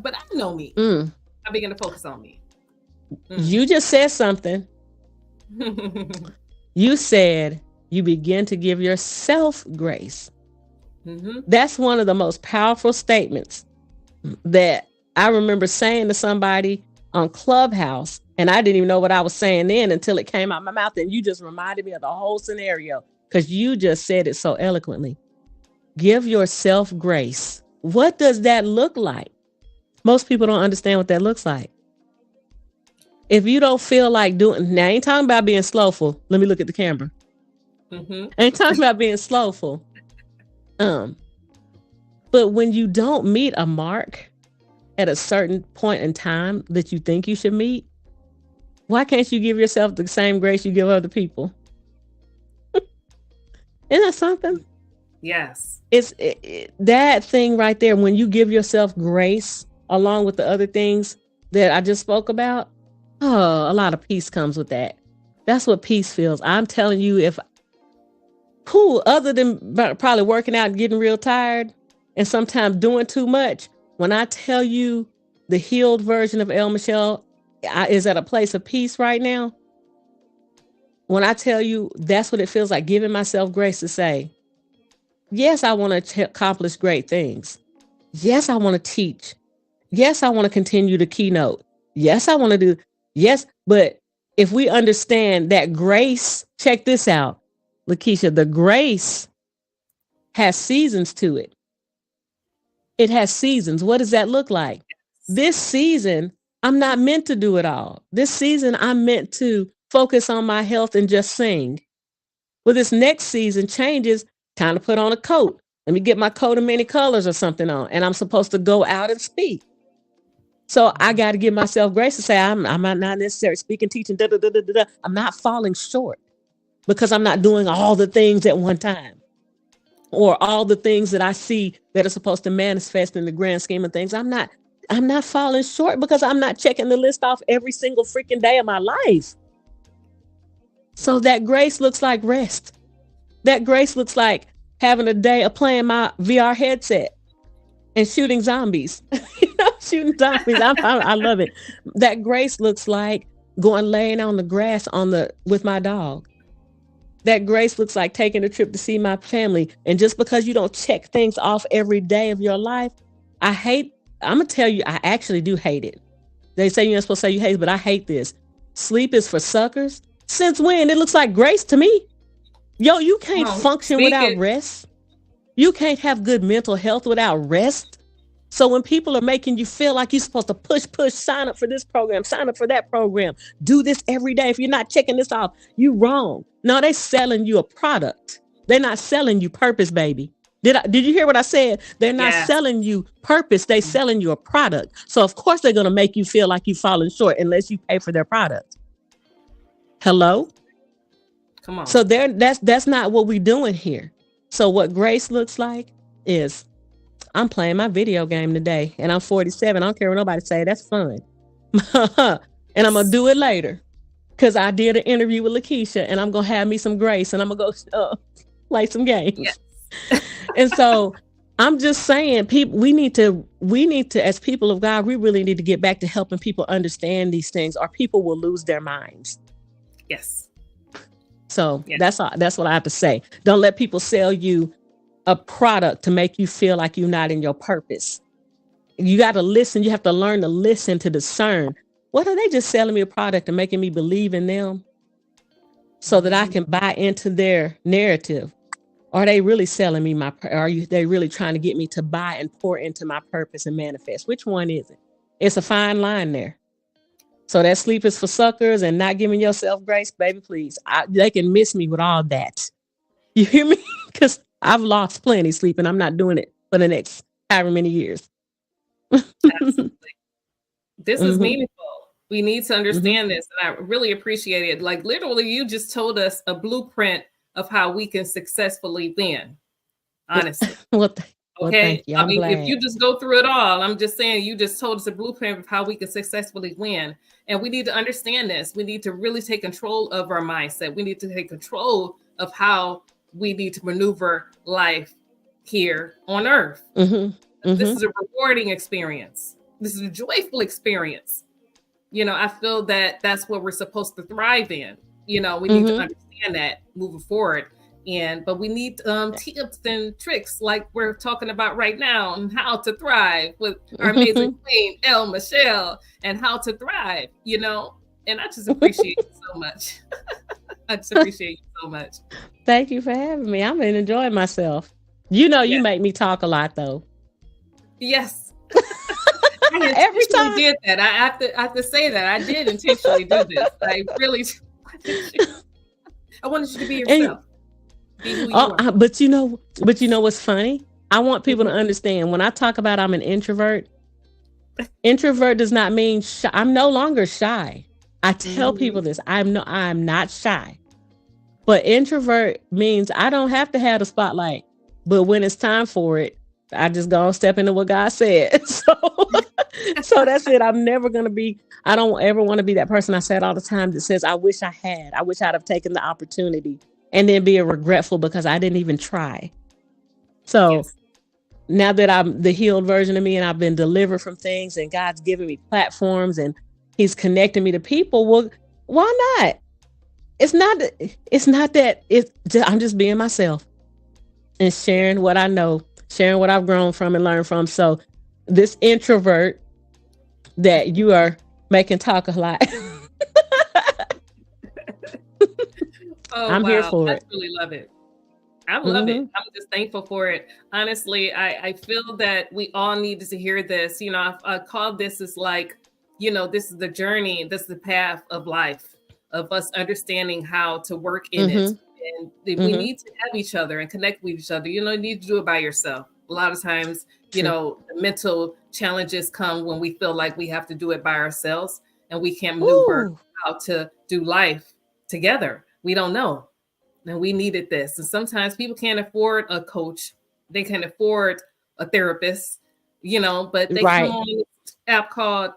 Speaker 1: But I know me. I begin to focus on me.
Speaker 2: You just said something. You said you begin to give yourself grace. That's one of the most powerful statements that I remember saying to somebody on Clubhouse, and I didn't even know what I was saying then until it came out my mouth. And you just reminded me of the whole scenario because you just said it so eloquently. Give yourself grace. What does that look like? Most people don't understand what that looks like. If you don't feel like doing, now I ain't talking about being slowful. Let me look at the camera. I ain't talking about being slowful. But when you don't meet a mark at a certain point in time that you think you should meet, why can't you give yourself the same grace you give other people? Isn't that something?
Speaker 1: Yes.
Speaker 2: It's that thing right there. When you give yourself grace along with the other things that I just spoke about, oh, a lot of peace comes with that. That's what peace feels. I'm telling you, if who other than probably working out and getting real tired and sometimes doing too much, when I tell you the healed version of Elle Michelle is at a place of peace right now, when I tell you that's what it feels like, giving myself grace to say, yes, I want to accomplish great things. Yes, I want to teach. Yes, I want to continue to keynote. Yes, I want to do. Yes, but if we understand that grace, check this out, Lekeisha, the grace has seasons to it. It has seasons. What does that look like? This season, I'm not meant to do it all. This season, I'm meant to focus on my health and just sing. Well, this next season changes, time to put on a coat. Let me get my coat of many colors or something on. And I'm supposed to go out and speak. So I got to give myself grace to say, I'm not necessarily speaking, teaching, da, da, da, da, da. I'm not falling short because I'm not doing all the things at one time or all the things that I see that are supposed to manifest in the grand scheme of things. I'm not falling short because I'm not checking the list off every single freaking day of my life. So that grace looks like rest. That grace looks like having a day of playing my VR headset and shooting zombies. Shooting zombies. I love it. That grace looks like going laying on the grass with my dog. That grace looks like taking a trip to see my family. And just because you don't check things off every day of your life, I'm going to tell you, I actually do hate it. They say you're not supposed to say you hate it, but I hate this. Sleep is for suckers. Since when? It looks like grace to me. Yo, you can't function without rest. You can't have good mental health without rest. So when people are making you feel like you're supposed to push, sign up for this program, sign up for that program, do this every day. If you're not checking this off, you're wrong. No, they're selling you a product. They're not selling you purpose, baby. Did you hear what I said? They're not selling you purpose. They're selling you a product. So of course they're going to make you feel like you've fallen short unless you pay for their product. Hello?
Speaker 1: Come on.
Speaker 2: So that's not what we're doing here. So what grace looks like is I'm playing my video game today and I'm 47. I don't care what nobody say. That's fun. And I'm going to do it later because I did an interview with Lekeisha and I'm going to have me some grace and I'm going to go play some games. Yes. And so I'm just saying, people, we need to, as people of God, we really need to get back to helping people understand these things or people will lose their minds.
Speaker 1: Yes.
Speaker 2: So that's what I have to say. Don't let people sell you a product to make you feel like you're not in your purpose. You got to listen. You have to learn to listen, to discern. What are they just selling me a product and making me believe in them so that I can buy into their narrative? Are they really selling me they really trying to get me to buy and pour into my purpose and manifest? Which one is it? It's a fine line there. So that sleep is for suckers and not giving yourself grace, baby, please. They can miss me with all that. You hear me? Because I've lost plenty sleep and I'm not doing it for the next however many years.
Speaker 1: Absolutely. This is meaningful. We need to understand this. And I really appreciate it. Like literally, you just told us a blueprint of how we can successfully win. Honestly. Okay. I mean, if you just go through it all, I'm just saying you just told us a blueprint of how we can successfully win. And we need to understand this. We need to really take control of our mindset. We need to take control of how we need to maneuver life here on earth. This is a rewarding experience. This is a joyful experience. You know, I feel that that's what we're supposed to thrive in. You know, we need to understand that moving forward. But we need tips and tricks like we're talking about right now on how to thrive with our amazing queen, Elle Michelle, and how to thrive, you know, and I just appreciate you so much. I just appreciate you so much.
Speaker 2: Thank you for having me. I'm enjoying myself. You know, you make me talk a lot though.
Speaker 1: Yes. Every time I did that. I have to say that I did intentionally do this. I wanted you to be yourself.
Speaker 2: But you know what's funny? I want people to understand when I talk about I'm an introvert does not mean shy. I'm no longer shy. I tell people this. I'm not shy. But introvert means I don't have to have the spotlight. But when it's time for it, I just go and step into what God said. So that's it. I'm never gonna be, I don't ever want to be that person I said all the time that says, I wish I'd have taken the opportunity and then be regretful because I didn't even try. So
Speaker 1: Yes.
Speaker 2: now that I'm the healed version of me and I've been delivered from things and God's given me platforms and He's connecting me to people, well, why not? I'm just being myself and sharing what I know, sharing what I've grown from and learned from. So this introvert that you are making talk a lot,
Speaker 1: Oh,
Speaker 2: I'm here
Speaker 1: wow.
Speaker 2: for
Speaker 1: I
Speaker 2: it.
Speaker 1: truly love it. I love it.
Speaker 2: Hmm.
Speaker 1: I'm just thankful for it. Honestly, I feel that we all needed to hear this. I call this is like, this is the journey, this is the path of life, of us understanding how to work in it.
Speaker 2: Hmm.
Speaker 1: And we
Speaker 2: Hmm.
Speaker 1: need to have each other and connect with each other. You don't need to do it by yourself. A lot of times,
Speaker 2: True.
Speaker 1: the mental challenges come when we feel like we have to do it by ourselves and we can't maneuver
Speaker 2: Ooh,
Speaker 1: how to do life together. We don't know, and we needed this. And sometimes people can't afford a coach, they can't afford a therapist, but they come
Speaker 2: right.
Speaker 1: on this app called,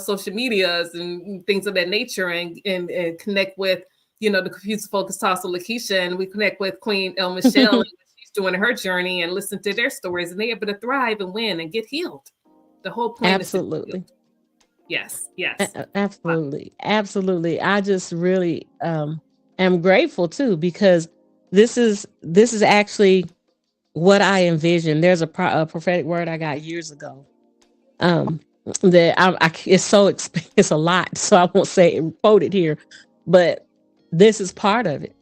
Speaker 1: social medias and things of that nature, and connect with, the Confused Focus Toss with Lekeisha, and we connect with Queen Elle Michelle and what she's doing her journey and listen to their stories, and they're able to thrive and win and get healed. The whole point is to be healed.
Speaker 2: Absolutely.
Speaker 1: Yes, yes. Wow.
Speaker 2: Absolutely. Absolutely. I just really am grateful too because this is actually what I envisioned. There's a prophetic word I got years ago. Um that it's it's a lot, so I won't say it quote it here, but this is part of it.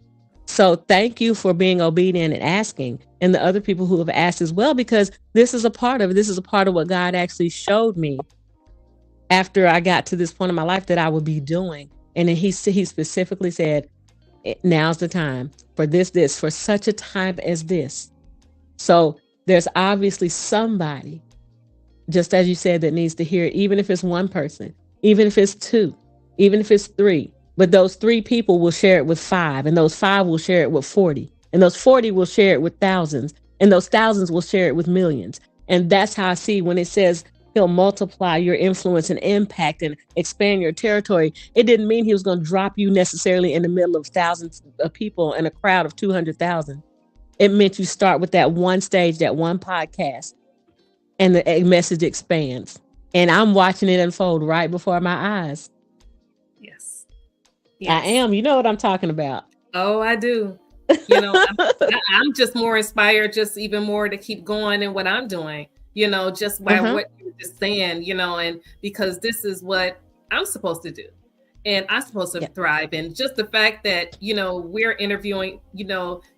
Speaker 2: So thank you for being obedient and asking, and the other people who have asked as well, because this is a part of it. This is a part of what God actually showed me after I got to this point in my life that I would be doing. And then he specifically said, now's the time for this, for such a time as this. So there's obviously somebody, just as you said, that needs to hear it, even if it's one person, even if it's two, even if it's three. But those three people will share it with five, and those five will share it with 40, and those 40 will share it with thousands, and those thousands will share it with millions. And that's how I see when it says he'll multiply your influence and impact and expand your territory. It didn't mean he was going to drop you necessarily in the middle of thousands of people in a crowd of 200,000. It meant you start with that one stage, that one podcast, and the message expands. And I'm watching it unfold right before my eyes.
Speaker 1: Yes.
Speaker 2: I
Speaker 1: Yes.
Speaker 2: am. You know what I'm talking about.
Speaker 1: Oh, I do. I'm just more inspired, just even more to keep going in what I'm doing, just by
Speaker 2: Uh-huh.
Speaker 1: what you were just saying, and because this is what I'm supposed to do. And I'm supposed to
Speaker 2: Yeah.
Speaker 1: thrive. And just the fact that, we're interviewing,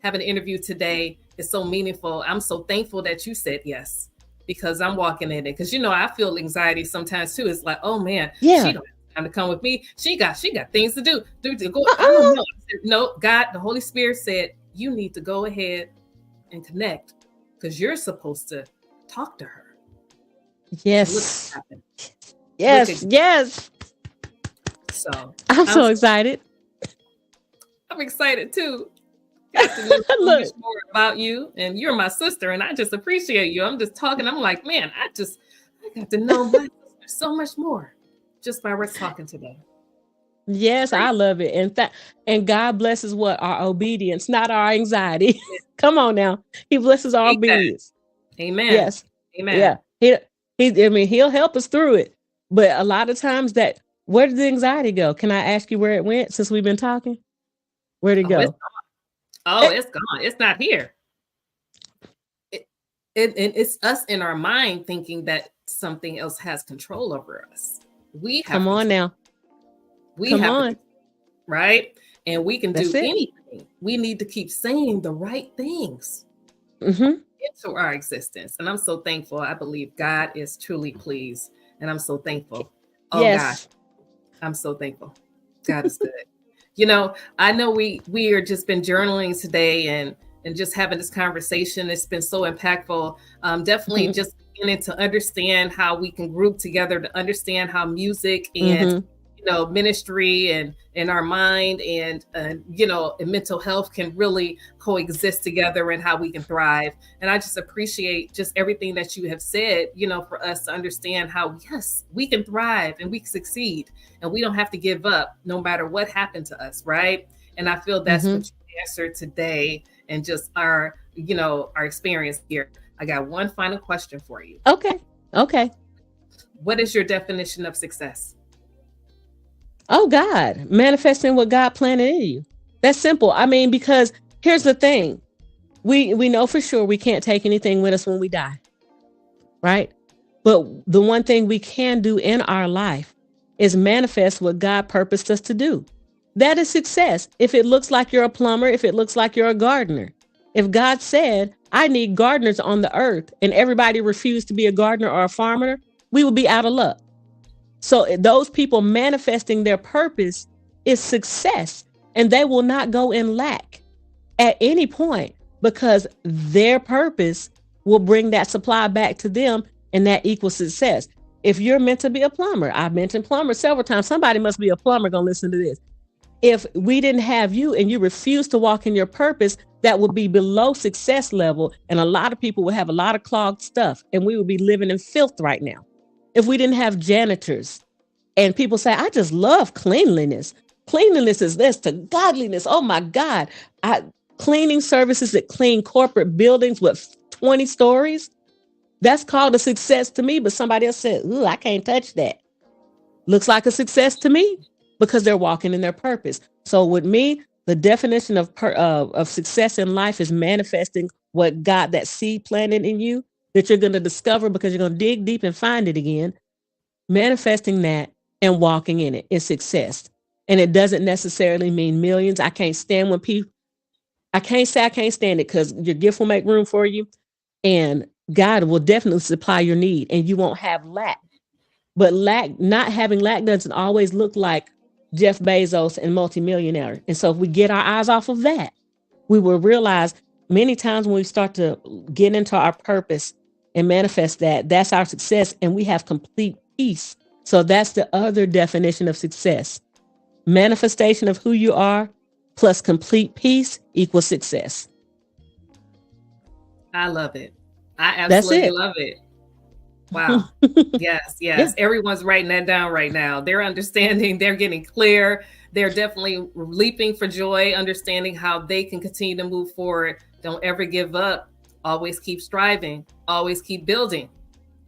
Speaker 1: having an interview today is so meaningful. I'm so thankful that you said yes, because I'm walking in it. Because, I feel anxiety sometimes too. It's like, oh man, she
Speaker 2: Yeah.
Speaker 1: don't have time to come with me. She got things to do. To go. I don't
Speaker 2: Uh-uh.
Speaker 1: know. I said, no, God, the Holy Spirit said, you need to go ahead and connect because you're supposed to talk to her. And look
Speaker 2: Yes.
Speaker 1: what happened. Look at
Speaker 2: Yes. Yes.
Speaker 1: so
Speaker 2: I'm
Speaker 1: I'm
Speaker 2: so excited.
Speaker 1: I'm excited too. Got to know so much
Speaker 2: Look.
Speaker 1: more about you, and you're my sister, and I just appreciate you. I'm just talking. I'm like, man, I got to know my sister so much more just by us talking today.
Speaker 2: Yes, I
Speaker 1: Crazy.
Speaker 2: love it. And God blesses what? Our obedience, not our anxiety. Come on now. He blesses our
Speaker 1: Speak that.
Speaker 2: obedience.
Speaker 1: Amen.
Speaker 2: Yes. Yeah.
Speaker 1: Amen.
Speaker 2: I mean, he'll help us through it. But a lot of times where did the anxiety go? Can I ask you where it went since we've been talking? Where'd it
Speaker 1: Oh, it's
Speaker 2: go?
Speaker 1: gone. Oh,
Speaker 2: It,
Speaker 1: it's gone. It's not here. It, it's us in our mind thinking that something else has control over us. We
Speaker 2: come
Speaker 1: have
Speaker 2: on
Speaker 1: control.
Speaker 2: now.
Speaker 1: We
Speaker 2: Come
Speaker 1: have the
Speaker 2: on.
Speaker 1: control, right? And we can
Speaker 2: That's
Speaker 1: do
Speaker 2: it.
Speaker 1: anything. We need to keep saying the right things
Speaker 2: Mm-hmm.
Speaker 1: into our existence. And I'm so thankful. I believe God is truly pleased. And I'm so thankful. Oh gosh,
Speaker 2: Yes.
Speaker 1: I'm so thankful. God is good. I know we are just been journaling today and just having this conversation. It's been so impactful. Definitely just beginning to understand how we can group together, to understand how music and
Speaker 2: Mm-hmm.
Speaker 1: ministry and our mind and and mental health can really coexist together, and how we can thrive. And I just appreciate just everything that you have said, for us to understand how, yes, we can thrive and we can succeed, and we don't have to give up no matter what happened to us, right? And I feel that's what you answered today, and just our experience here. I got one final question for you.
Speaker 2: Okay.
Speaker 1: What is your definition of success?
Speaker 2: Oh, God, manifesting what God planted in you. That's simple. I mean, because here's the thing. We know for sure we can't take anything with us when we die, right? But the one thing we can do in our life is manifest what God purposed us to do. That is success. If it looks like you're a plumber, if it looks like you're a gardener, if God said, I need gardeners on the earth, and everybody refused to be a gardener or a farmer, we would be out of luck. So those people manifesting their purpose is success, and they will not go in lack at any point, because their purpose will bring that supply back to them, and that equals success. If you're meant to be a plumber, I've mentioned plumber several times. Somebody must be a plumber going to listen to this. If we didn't have you and you refuse to walk in your purpose, that would be below success level. And a lot of people would have a lot of clogged stuff, and we would be living in filth right now. If we didn't have janitors, and people say, I just love cleanliness. Cleanliness is this to godliness. Oh my God. Cleaning services that clean corporate buildings with 20 stories. That's called a success to me. But somebody else said, ooh, I can't touch that. Looks like a success to me, because they're walking in their purpose. So with me, the definition of success in life is manifesting what God, that seed planted in you, that you're going to discover because you're going to dig deep and find it again. Manifesting that and walking in it is success. And it doesn't necessarily mean millions. I can't stand when people, I can't say I can't stand it, because your gift will make room for you, and God will definitely supply your need, and you won't have lack. But not having lack doesn't always look like Jeff Bezos and multimillionaire. And so if we get our eyes off of that, we will realize many times when we start to get into our purpose and manifest that, that's our success, and we have complete peace. So that's the other definition of success. Manifestation of who you are plus complete peace equals success.
Speaker 1: I love it. I absolutely love it. Wow. Yes. Yeah. Everyone's writing that down right now. They're understanding, they're getting clear. They're definitely leaping for joy, understanding how they can continue to move forward. Don't ever give up. Always keep striving. Always keep building.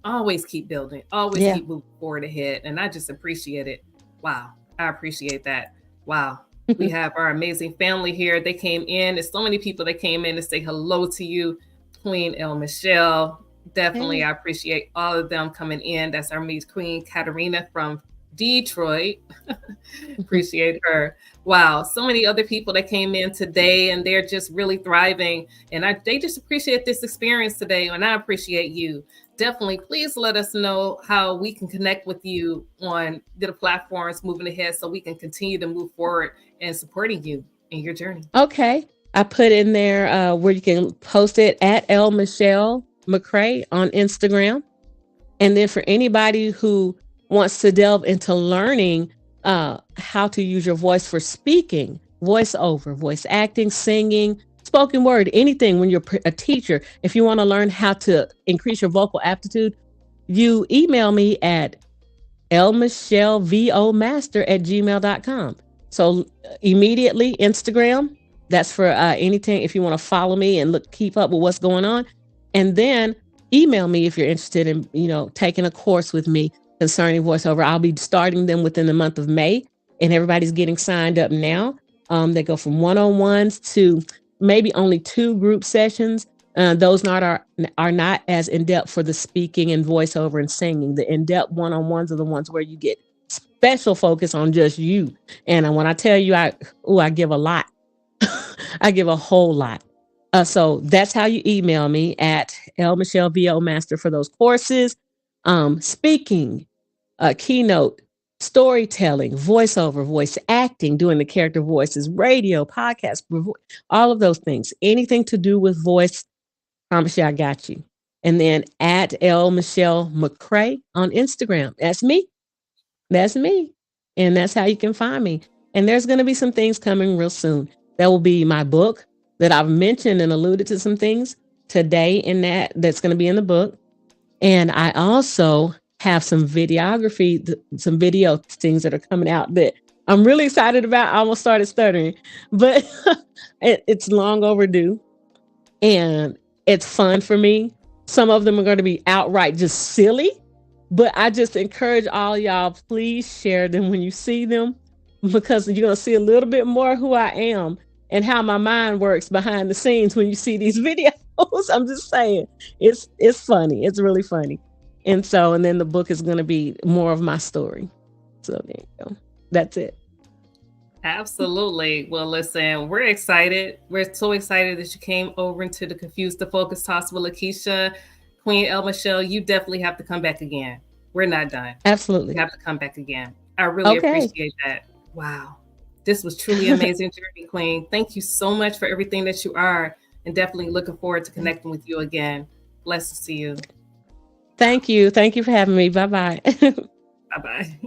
Speaker 1: Always keep building. Always keep moving forward ahead. And I just appreciate it. Wow. I appreciate that. Wow. We have our amazing family here. They came in. There's so many people that came in to say hello to you. Queen Elle Michelle. Definitely, I appreciate all of them coming in. That's our Miss Queen Katarina from Detroit. Appreciate her. Wow, so many other people that came in today, and they're just really thriving. And they just appreciate this experience today, and I appreciate you. Definitely, please let us know how we can connect with you on the platforms moving ahead, so we can continue to move forward and supporting you in your journey.
Speaker 2: Okay, I put in there where you can post it at Elle Michelle McCray on Instagram. And then for anybody who wants to delve into learning how to use your voice for speaking, voiceover, voice acting, singing, spoken word, anything, when you're a teacher, if you want to learn how to increase your vocal aptitude, you email me at ellemichellevomaster@gmail.com. So immediately Instagram, that's for anything. If you want to follow me and keep up with what's going on. And then email me if you're interested in, taking a course with me concerning voiceover. I'll be starting them within the month of May, and everybody's getting signed up now. They go from one-on-ones to maybe only 2 group sessions. Those are not as in-depth for the speaking and voiceover and singing. The in-depth one-on-ones are the ones where you get special focus on just you. And when I tell you, I give a lot. I give a whole lot. So that's how you email me at ellemichellevomaster for those courses. Speaking, keynote, storytelling, voiceover, voice acting, doing the character voices, radio, podcast, all of those things. Anything to do with voice, promise you I got you. And then at Elle Michelle McCray on Instagram. That's me. And that's how you can find me. And there's going to be some things coming real soon. That will be my book that I've mentioned and alluded to some things today in that's going to be in the book. And I also have some videography, some video things that are coming out that I'm really excited about. I almost started stuttering, but it's long overdue and it's fun for me. Some of them are going to be outright just silly, but I just encourage all y'all, please share them when you see them, because you're going to see a little bit more who I am and how my mind works behind the scenes when you see these videos. I'm just saying, it's funny. It's really funny. And then the book is going to be more of my story. So there you go. That's it.
Speaker 1: Absolutely. Well, listen, we're excited. We're so excited that you came over into the Confused to Focus Talks with Lekeisha. Queen Elle Michelle, you definitely have to come back again. We're not done.
Speaker 2: Absolutely.
Speaker 1: You have to come back again. I really appreciate that. Wow. This was truly amazing journey, Queen. Thank you so much for everything that you are, and definitely looking forward to connecting with you again. Blessings to you.
Speaker 2: Thank you. Thank you for having me. Bye-bye.
Speaker 1: Bye-bye.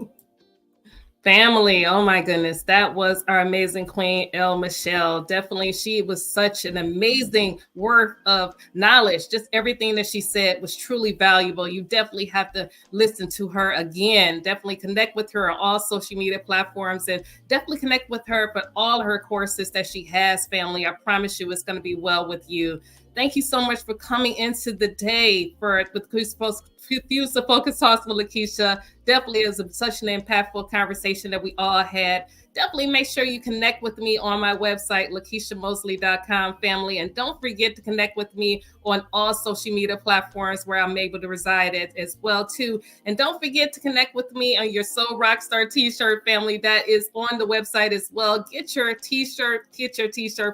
Speaker 1: Family, oh my goodness, that was our amazing Queen Elle Michelle. Definitely, she was such an amazing worth of knowledge. Just everything that she said was truly valuable. You definitely have to listen to her again. Definitely connect with her on all social media platforms, and definitely connect with her for all her courses that she has, family. I promise you it's going to be well with you. Thank you so much for coming into the day with Confused to Focus Talks with Lekeisha. Definitely is such an impactful conversation that we all had. Definitely make sure you connect with me on my website, LakeishaMosley.com, family. And don't forget to connect with me on all social media platforms where I'm able to reside at as well, too. And don't forget to connect with me on your Soul Rockstar t-shirt, family. That is on the website as well. Get your t-shirt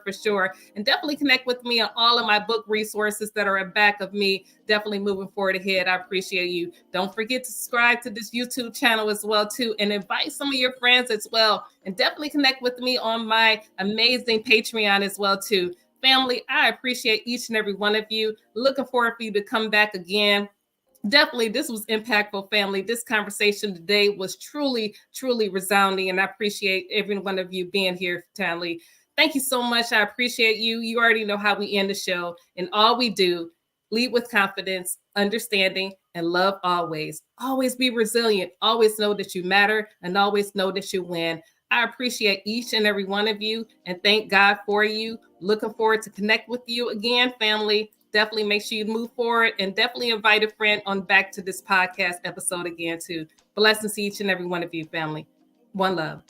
Speaker 1: for sure. And definitely connect with me on all of my book resources that are in back of me. Definitely moving forward ahead. I appreciate you. Don't forget to subscribe to this YouTube channel as well, too. And invite some of your friends as well. And definitely connect with me on my amazing Patreon as well, too. Family, I appreciate each and every one of you. Looking forward for you to come back again. Definitely, this was impactful, family. This conversation today was truly, truly resounding. And I appreciate every one of you being here, family. Thank you so much. I appreciate you. You already know how we end the show. And all we do, lead with confidence, understanding, and love always. Always be resilient. Always know that you matter, and always know that you win. I appreciate each and every one of you, and thank God for you. Looking forward to connect with you again, family. Definitely make sure you move forward, and definitely invite a friend on back to this podcast episode again, too. Blessings to each and every one of you, family. One love.